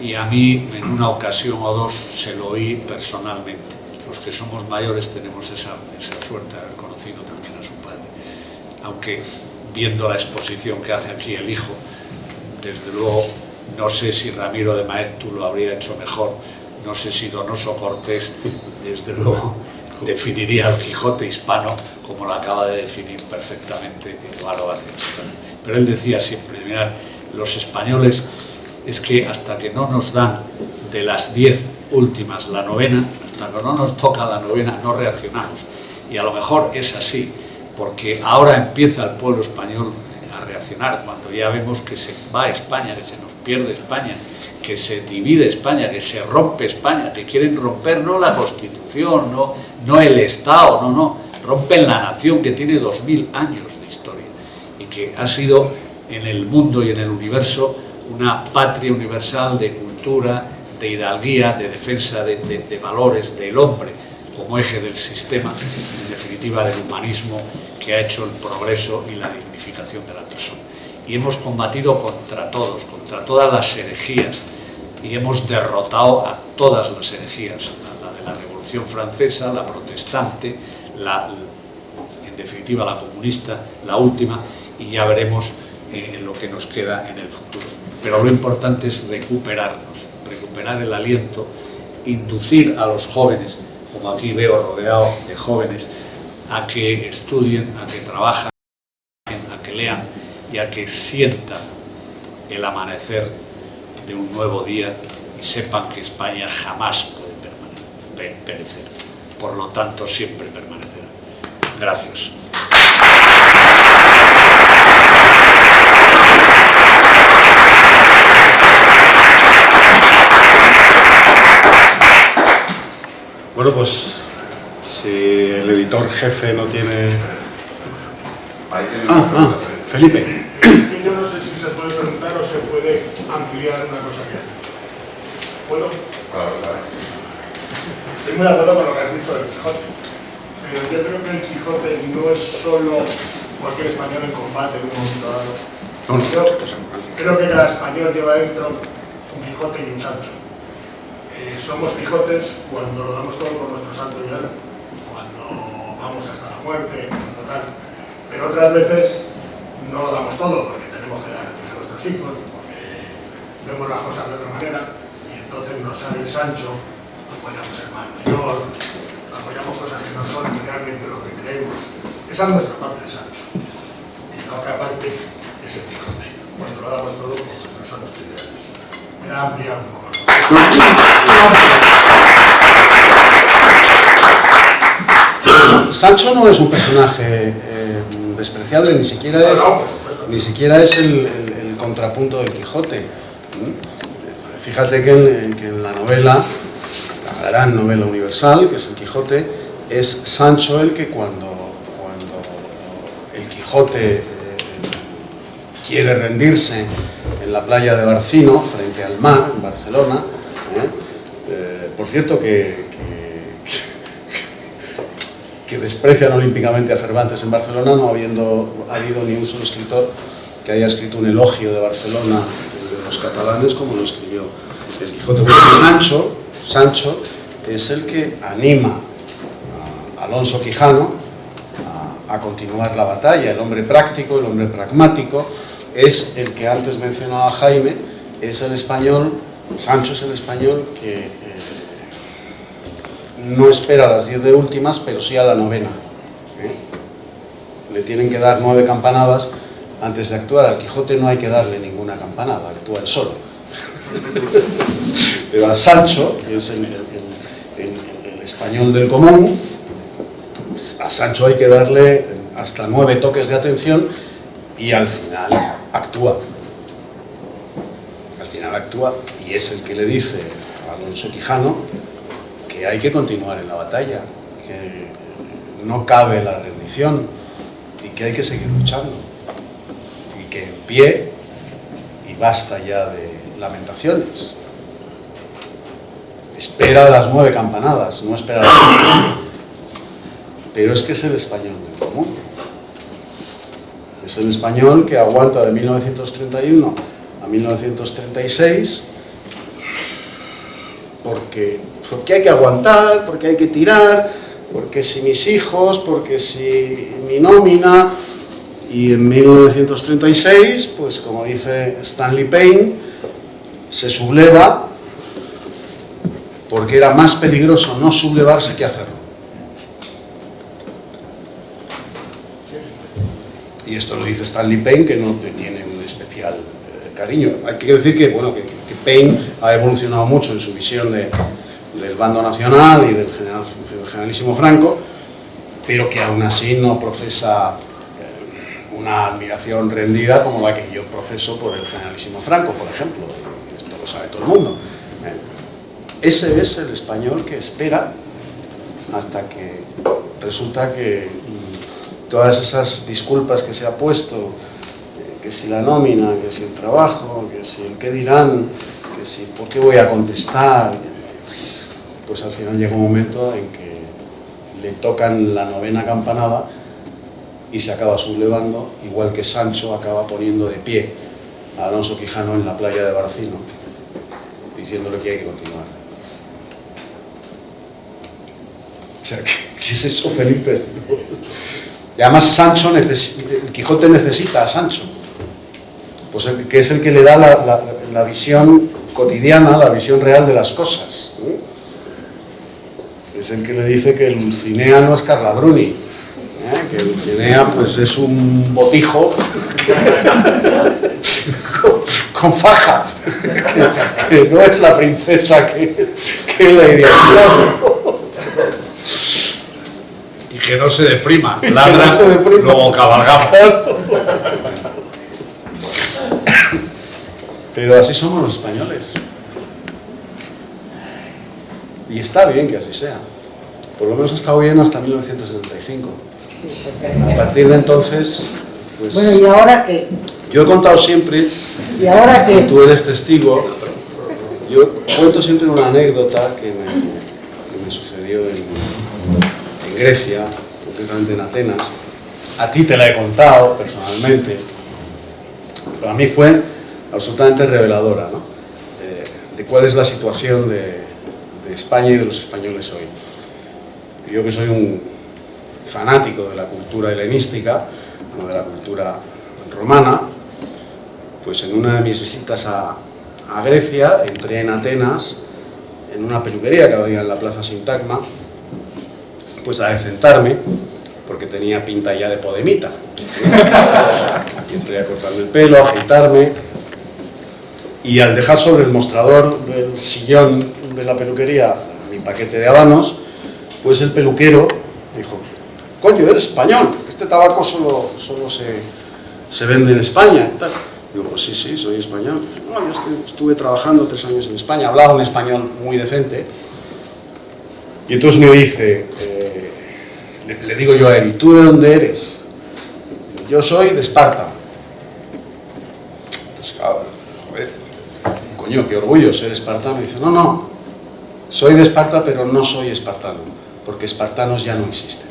y a mí en una ocasión o dos se lo oí personalmente. Los que somos mayores tenemos esa suerte de haber conocido también a su padre, aunque viendo la exposición que hace aquí el hijo, desde luego no sé si Ramiro de Maeztu lo habría hecho mejor, no sé si Donoso Cortés, desde luego, definiría al Quijote hispano como lo acaba de definir perfectamente Eduardo García. Pero él decía siempre, mirad, los españoles es que hasta que no nos dan de las 10 últimas la novena, hasta que no nos toca la novena, no reaccionamos. Y a lo mejor es así, porque ahora empieza el pueblo español a reaccionar, cuando ya vemos que se va a España, que se nos pierde España, que se divide España, que se rompe España, que quieren romper no la Constitución, no el Estado, no, rompen la nación que tiene 2000 años de historia y que ha sido en el mundo y en el universo una patria universal de cultura, de hidalguía, de defensa de valores del hombre como eje del sistema, en definitiva del humanismo que ha hecho el progreso y la dignificación de la persona. Y hemos combatido contra todos, contra todas las herejías, y hemos derrotado a todas las herejías, la de la Revolución Francesa, la protestante, en definitiva la comunista, la última, y ya veremos lo que nos queda en el futuro. Pero lo importante es recuperarnos, recuperar el aliento, inducir a los jóvenes, como aquí veo rodeado de jóvenes, a que estudien, a que trabajen, a que lean y a que sientan el amanecer de un nuevo día y sepan que España jamás puede perecer. Por lo tanto, siempre permanecerá. Gracias. Bueno, pues si el editor jefe no tiene... Ahí tiene una pregunta. Felipe. Yo no sé si se puede preguntar o se puede ampliar una cosa que hay. ¿Puedo? Claro. Estoy muy de acuerdo con lo que has dicho del Quijote, pero yo creo que el Quijote no es solo cualquier español en combate en un momento dado. Creo que cada español lleva dentro un Quijote y un Sancho. Somos Quijotes cuando lo damos todo por nuestro santo ideal, cuando vamos hasta la muerte, cuando tal. Pero otras veces no lo damos todo porque tenemos que dar a nuestros hijos, porque vemos las cosas de otra manera y entonces nos sale el Sancho, apoyamos el mal mayor, apoyamos cosas que no son realmente lo que creemos. Esa es nuestra parte de Sancho. Y la otra parte es el Quijote, cuando lo damos todo por nuestros santos ideales. Era ampliar un poco. Sancho no es un personaje despreciable, ni siquiera es el contrapunto del Quijote. Fíjate que en la novela, la gran novela universal, que es el Quijote, es Sancho el que cuando el Quijote quiere rendirse en la playa de Barcino, frente al mar, en Barcelona, por cierto que desprecian olímpicamente a Cervantes en Barcelona, no habiendo habido ni un solo escritor que haya escrito un elogio de Barcelona, de los catalanes, como lo escribió el Quijote. Bueno, Sancho es el que anima a Alonso Quijano a continuar la batalla. El hombre práctico, el hombre pragmático, es el que antes mencionaba Jaime, es el español, Sancho es el español que no espera a las 10 de últimas, pero sí a la novena. Le tienen que dar 9 campanadas antes de actuar. Al Quijote no hay que darle ninguna campanada, actúa él solo. Pero a Sancho, que es el español del común, a Sancho hay que darle hasta 9 toques de atención y al final actúa. Al final actúa y es el que le dice a Alonso Quijano que hay que continuar en la batalla, que no cabe la rendición y que hay que seguir luchando y que en pie y basta ya de lamentaciones. Espera las 9 campanadas, no espera las 9. Pero es que es el español del común. Es el español que aguanta de 1931 a 1936 porque hay que aguantar, porque hay que tirar, porque si mis hijos, porque si mi nómina. Y en 1936, pues como dice Stanley Payne, se subleva porque era más peligroso no sublevarse que hacerlo. Y esto lo dice Stanley Payne, que no tiene un especial cariño. Hay que decir que, bueno, que Payne ha evolucionado mucho en su visión del bando nacional y del generalísimo Franco, pero que aún así no profesa una admiración rendida como la que yo profeso por el generalísimo Franco, por ejemplo. Esto lo sabe todo el mundo. Ese es el español que espera hasta que resulta que todas esas disculpas que se ha puesto, que si la nómina, que si el trabajo, que si el qué dirán, que si por qué voy a contestar, pues al final llega un momento en que le tocan la 9ª campanada y se acaba sublevando, igual que Sancho acaba poniendo de pie a Alonso Quijano en la playa de Barcino, diciéndole que hay que continuar. O sea, ¿qué es eso, Felipe? Y además el Quijote necesita a Sancho, pues que es el que le da la visión cotidiana, la visión real de las cosas. Es el que le dice que Dulcinea no es Carla Bruni, que Dulcinea pues es un botijo con faja, que no es la princesa que le idealizaron. Y que no se deprima, ladra, no se deprima. luego cabalgamos. Pero así somos los españoles. Y está bien que así sea. Por lo menos ha estado bien hasta 1975. A partir de entonces, pues... Bueno, ¿y ahora qué? Yo he contado siempre, ¿Y ahora qué? tú eres testigo, yo cuento siempre una anécdota que me sucedió en Grecia, concretamente en Atenas. A ti te la he contado personalmente. Para mí fue absolutamente reveladora, ¿no? De cuál es la situación de España y de los españoles hoy. Yo que soy un fanático de la cultura helenística, no de la cultura romana, pues en una de mis visitas a Grecia entré en Atenas, en una peluquería que había en la Plaza Sintagma, pues a decentarme, porque tenía pinta ya de podemita. Y entré a cortarme el pelo, a afeitarme, y al dejar sobre el mostrador del sillón de la peluquería mi paquete de habanos, pues el peluquero dijo: coño, eres español, este tabaco solo se vende en España y tal. Digo, pues sí, soy español. No, yo es que estuve trabajando 3 años en España, hablaba un español muy decente. Y entonces me dice, le digo yo a él: ¿y tú de dónde eres? Yo soy de Esparta. Entonces, claro, joder, coño, qué orgullo ser espartano. Me dice, no, soy de Esparta, pero no soy espartano, porque espartanos ya no existen.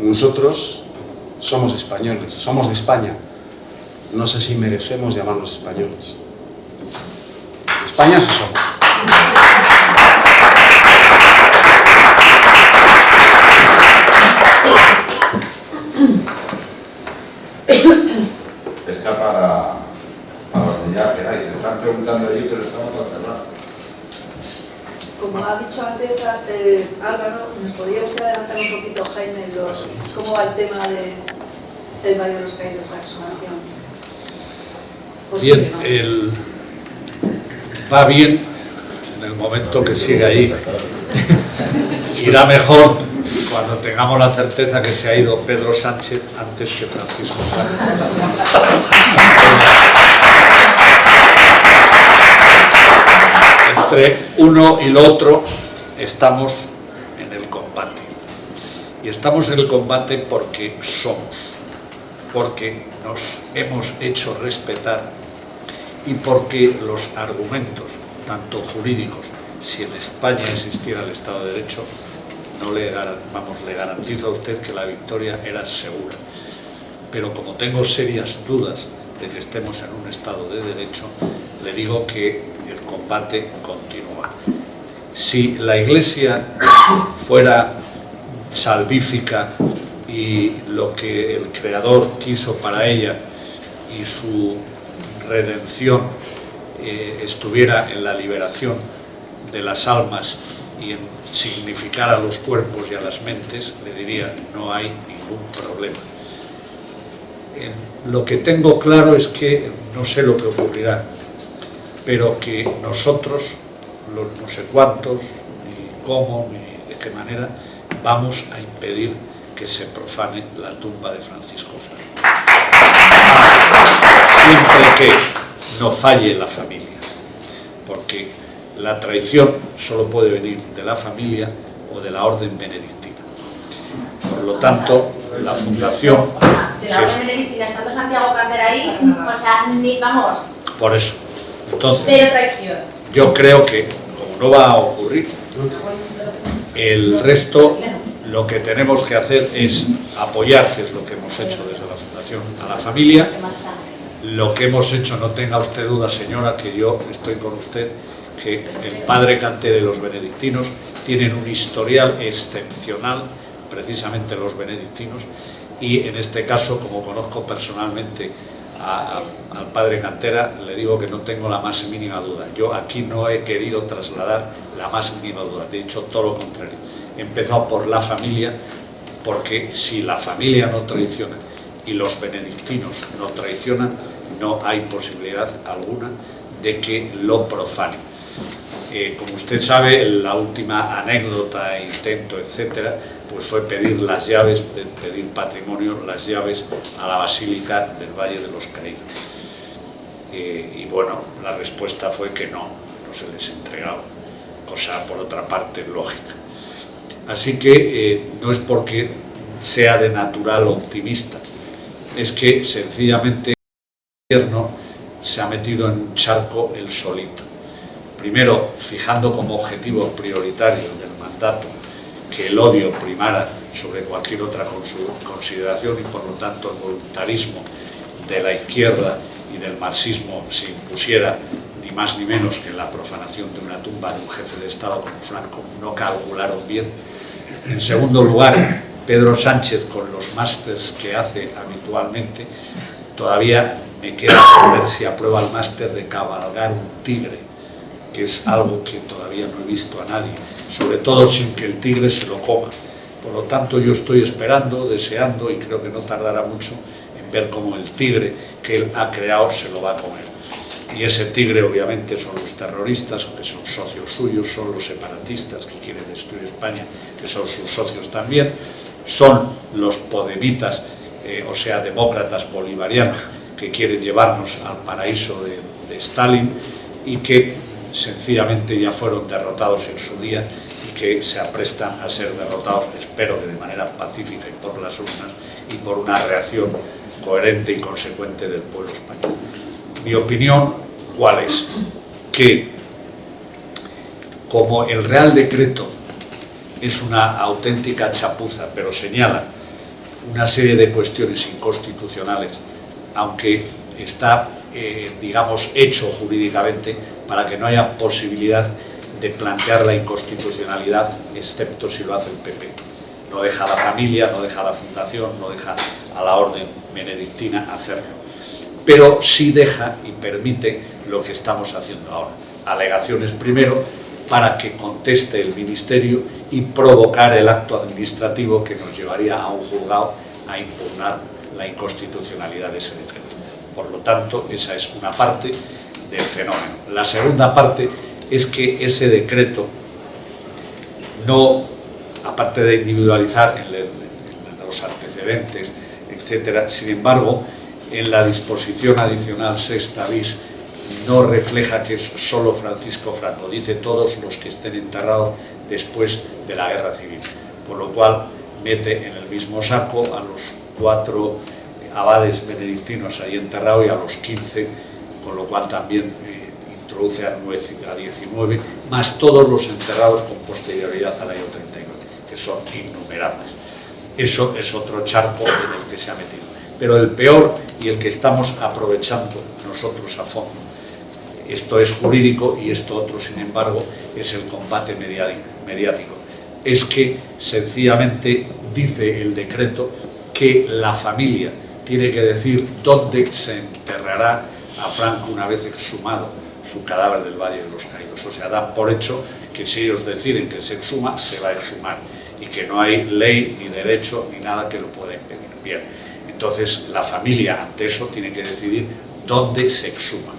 Nosotros somos españoles, somos de España. No sé si merecemos llamarnos españoles. España sí somos. Está para donde ya queráis. Están preguntando allí, pero estamos para cerrar. Como ha dicho antes Álvaro, ¿nos podría usted adelantar un poquito, Jaime, cómo va el tema del Valle de los Caídos, la exhumación? Bien, va bien en el momento que sigue ahí. Irá mejor cuando tengamos la certeza que se ha ido Pedro Sánchez antes que Francisco Franco. Entre uno y lo otro estamos en el combate. Y estamos en el combate porque porque nos hemos hecho respetar y porque los argumentos, tanto jurídicos, si en España existiera el Estado de Derecho, le garantizo a usted que la victoria era segura. Pero como tengo serias dudas de que estemos en un Estado de Derecho, le digo que el combate continúa. Si la Iglesia fuera salvífica y lo que el Creador quiso para ella y su redención estuviera en la liberación de las almas y en significar a los cuerpos y a las mentes, le diría, no hay ningún problema. Lo que tengo claro es que no sé lo que ocurrirá, pero que nosotros, los no sé cuántos, ni cómo, ni de qué manera, vamos a impedir que se profane la tumba de Francisco Franco. Siempre que no falle la familia, porque la traición solo puede venir de la familia o de la orden benedictina. Por lo tanto, la fundación... De la orden benedictina, estando Santiago Cantera ahí, o sea, ni vamos. Por eso. Entonces, Pero traición. yo creo que, como no va a ocurrir, el resto, lo que tenemos que hacer es apoyar, que es lo que hemos hecho desde la Fundación, a la familia. Lo que hemos hecho, no tenga usted duda, señora, que yo estoy con usted, que el padre Cantera y los benedictinos tienen un historial excepcional, precisamente los benedictinos, y en este caso, como conozco personalmente al padre Cantera, le digo que no tengo la más mínima duda. Yo aquí no he querido trasladar la más mínima duda, de hecho todo lo contrario. He empezado por la familia, porque si la familia no traiciona y los benedictinos no traicionan, no hay posibilidad alguna de que lo profanen. Como usted sabe, la última anécdota, intento, etcétera, pues fue pedir las llaves, pedir patrimonio, las llaves a la Basílica del Valle de los Caídos. Y bueno, la respuesta fue que no se les entregaba, cosa por otra parte lógica. Así que no es porque sea de natural optimista, es que sencillamente el gobierno se ha metido en un charco él solito. Primero, fijando como objetivo prioritario del mandato que el odio primara sobre cualquier otra consideración y por lo tanto el voluntarismo de la izquierda y del marxismo se impusiera ni más ni menos que en la profanación de una tumba de un jefe de Estado como Franco. No calcularon bien. En segundo lugar, Pedro Sánchez, con los másters que hace habitualmente, todavía me queda por ver si aprueba el máster de cabalgar un tigre, que es algo que todavía no he visto a nadie, sobre todo sin que el tigre se lo coma. Por lo tanto, yo estoy esperando, deseando, y creo que no tardará mucho en ver cómo el tigre que él ha creado se lo va a comer. Y ese tigre obviamente son los terroristas, que son socios suyos, son los separatistas que quieren destruir España, que son sus socios también, son los podemitas, o sea, demócratas bolivarianos, que quieren llevarnos al paraíso de Stalin y que sencillamente ya fueron derrotados en su día y que se aprestan a ser derrotados, espero que de manera pacífica y por las urnas y por una reacción coherente y consecuente del pueblo español. Mi opinión, ¿cuál es? Que como el Real Decreto es una auténtica chapuza, pero señala una serie de cuestiones inconstitucionales, aunque está, digamos, hecho jurídicamente para que no haya posibilidad de plantear la inconstitucionalidad, excepto si lo hace el PP. No deja a la familia, no deja a la fundación, no deja a la orden benedictina hacerlo. Pero sí deja y permite lo que estamos haciendo ahora. Alegaciones primero para que conteste el Ministerio y provocar el acto administrativo que nos llevaría a un juzgado a impugnar la inconstitucionalidad de ese decreto. Por lo tanto, esa es una parte del fenómeno. La segunda parte es que ese decreto no, aparte de individualizar en los antecedentes, etcétera, sin embargo, en la disposición adicional sexta bis no refleja que es solo Francisco Franco, dice todos los que estén enterrados después de la guerra civil, por lo cual mete en el mismo saco a los 4 abades benedictinos ahí enterrados y a los 15, con lo cual también introduce a 19, más todos los enterrados con posterioridad al año 39, que son innumerables. Eso es otro charco en el que se ha metido. Pero el peor y el que estamos aprovechando nosotros a fondo, esto es jurídico y esto otro, sin embargo, es el combate mediático. Es que sencillamente dice el decreto que la familia tiene que decir dónde se enterrará a Franco una vez exhumado su cadáver del Valle de los Caídos. O sea, dan por hecho que si ellos deciden que se exhuma, se va a exhumar y que no hay ley, ni derecho, ni nada que lo pueda impedir. Bien, entonces la familia ante eso tiene que decidir dónde se exhuma.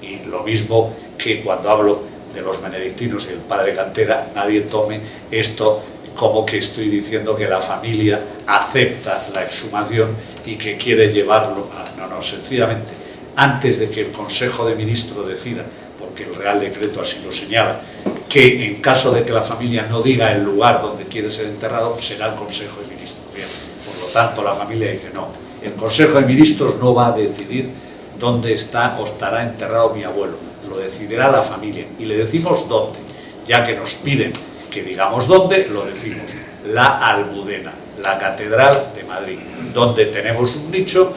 Y lo mismo que cuando hablo de los benedictinos y el padre Cantera, nadie tome esto como que estoy diciendo que la familia acepta la exhumación y que quiere llevarlo a... No, sencillamente, antes de que el Consejo de Ministros decida, porque el Real Decreto así lo señala, que en caso de que la familia no diga el lugar donde quiere ser enterrado, será el Consejo de Ministros. Bien, por lo tanto, la familia dice no, el Consejo de Ministros no va a decidir dónde está o estará enterrado mi abuelo, lo decidirá la familia y le decimos dónde, ya que nos piden que digamos dónde, lo decimos, la Almudena, la Catedral de Madrid, donde tenemos un nicho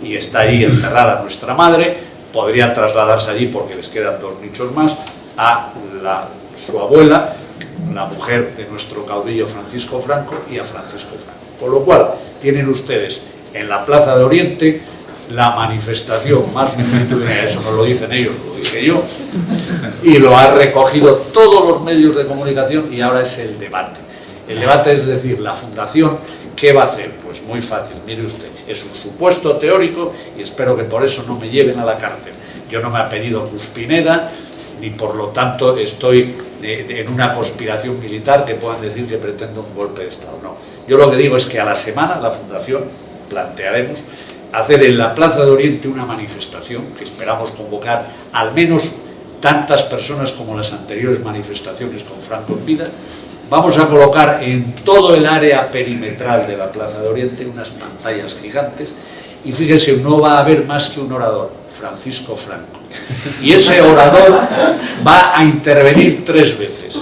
y está ahí enterrada nuestra madre, podría trasladarse allí porque les quedan 2 nichos más, a su abuela, la mujer de nuestro caudillo Francisco Franco y a Francisco Franco. Con lo cual, tienen ustedes en la Plaza de Oriente la manifestación más multitudinaria, eso no lo dicen ellos, lo dije yo, y lo han recogido todos los medios de comunicación y ahora es el debate. El debate es decir, la fundación ¿Qué va a hacer? Pues muy fácil, mire usted, es un supuesto teórico y espero que por eso no me lleven a la cárcel. Yo no me he pedido Cuspineda, ni por lo tanto estoy en una conspiración militar que puedan decir que pretendo un golpe de Estado. No, yo lo que digo es que a la semana la Fundación plantearemos hacer en la Plaza de Oriente una manifestación que esperamos convocar al menos tantas personas como las anteriores manifestaciones con Franco en vida. Vamos a colocar en todo el área perimetral de la Plaza de Oriente unas pantallas gigantes y fíjense, no va a haber más que un orador, Francisco Franco. Y ese orador va a intervenir 3 veces.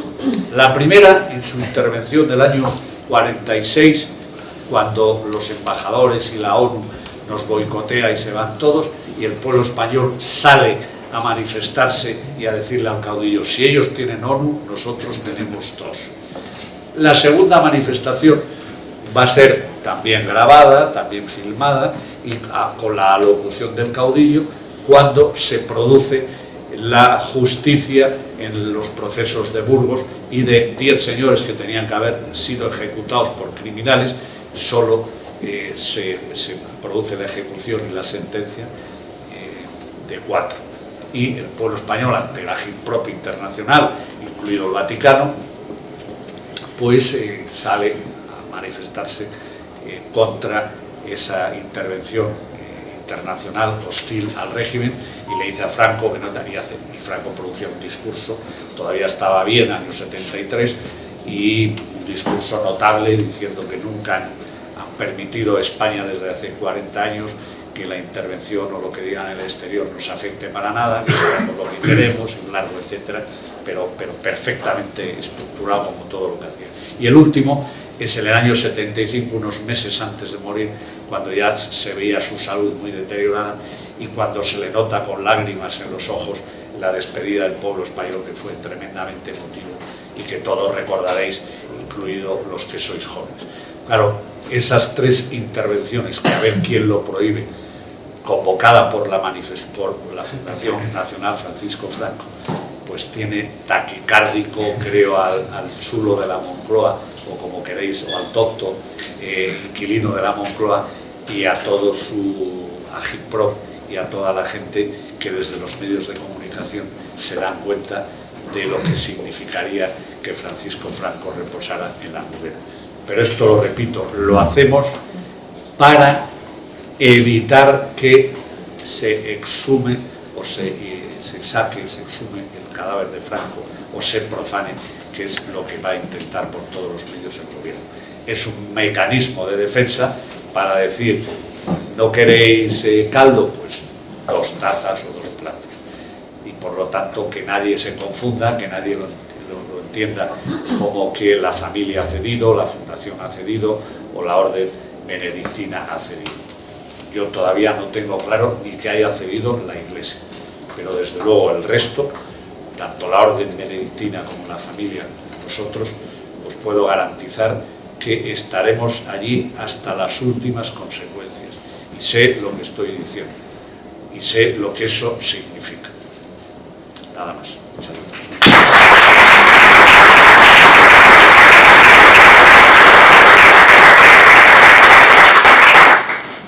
La primera, en su intervención del año 46, cuando los embajadores y la ONU nos boicotea y se van todos, y el pueblo español sale a manifestarse y a decirle al caudillo, si ellos tienen ONU, nosotros tenemos 2. La segunda manifestación va a ser también grabada, también filmada, y con la alocución del caudillo, cuando se produce la justicia en los procesos de Burgos, y de 10 señores que tenían que haber sido ejecutados por criminales, solo se produce la ejecución y la sentencia de 4. Y el pueblo español, ante la agitprop internacional, incluido el Vaticano, pues sale a manifestarse contra esa intervención internacional hostil al régimen, y le dice a Franco que no tenía hacer, y Franco producía un discurso, todavía estaba bien, año 73, y un discurso notable diciendo que nunca han permitido a España desde hace 40 años que la intervención o lo que digan en el exterior nos afecte para nada, que sabemos lo que queremos, un largo etcétera, pero perfectamente estructurado como todo lo que hacía. Y el último es en el año 75, unos meses antes de morir, cuando ya se veía su salud muy deteriorada y cuando se le nota con lágrimas en los ojos la despedida del pueblo español, que fue tremendamente emotivo y que todos recordaréis, incluido los que sois jóvenes. Claro, esas 3 intervenciones, que a ver quién lo prohíbe, convocada por la Fundación Nacional Francisco Franco, pues tiene taquicárdico, creo, al chulo de la Moncloa, o como queréis, o al docto inquilino de la Moncloa, y a todo su agitprop y a toda la gente que desde los medios de comunicación se dan cuenta de lo que significaría que Francisco Franco reposara en la nubera. Pero esto, lo repito, lo hacemos para evitar que se exhume o se saque, se exhume el cadáver de Franco o se profane, que es lo que va a intentar por todos los medios el gobierno. Es un mecanismo de defensa para decir, ¿no queréis caldo? Pues 2 tazas o 2 platos. Y por lo tanto que nadie se confunda, que nadie lo entienda como que la familia ha cedido, la fundación ha cedido o la orden benedictina ha cedido. Yo todavía no tengo claro ni que haya cedido la Iglesia, pero desde luego el resto, tanto la orden benedictina como la familia, nosotros, os puedo garantizar que estaremos allí hasta las últimas consecuencias. Y sé lo que estoy diciendo, y sé lo que eso significa. Nada más. Muchas gracias.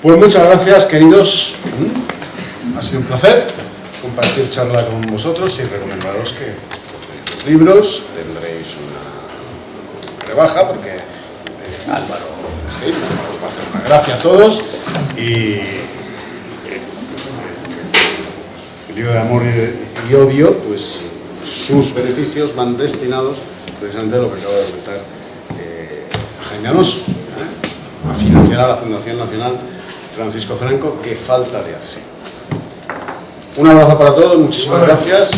Pues muchas gracias, queridos. Ha sido un placer compartir charla con vosotros y recomendaros que los libros tendréis una rebaja, porque Álvaro, en fin, os va a hacer una gracia a todos, y el libro de Amor y Odio, pues sus beneficios van destinados precisamente a lo que acaba de comentar Jaime Alonso, a financiar a la Fundación Nacional Francisco Franco, que falta de hacer. Un abrazo para todos, muchísimas gracias.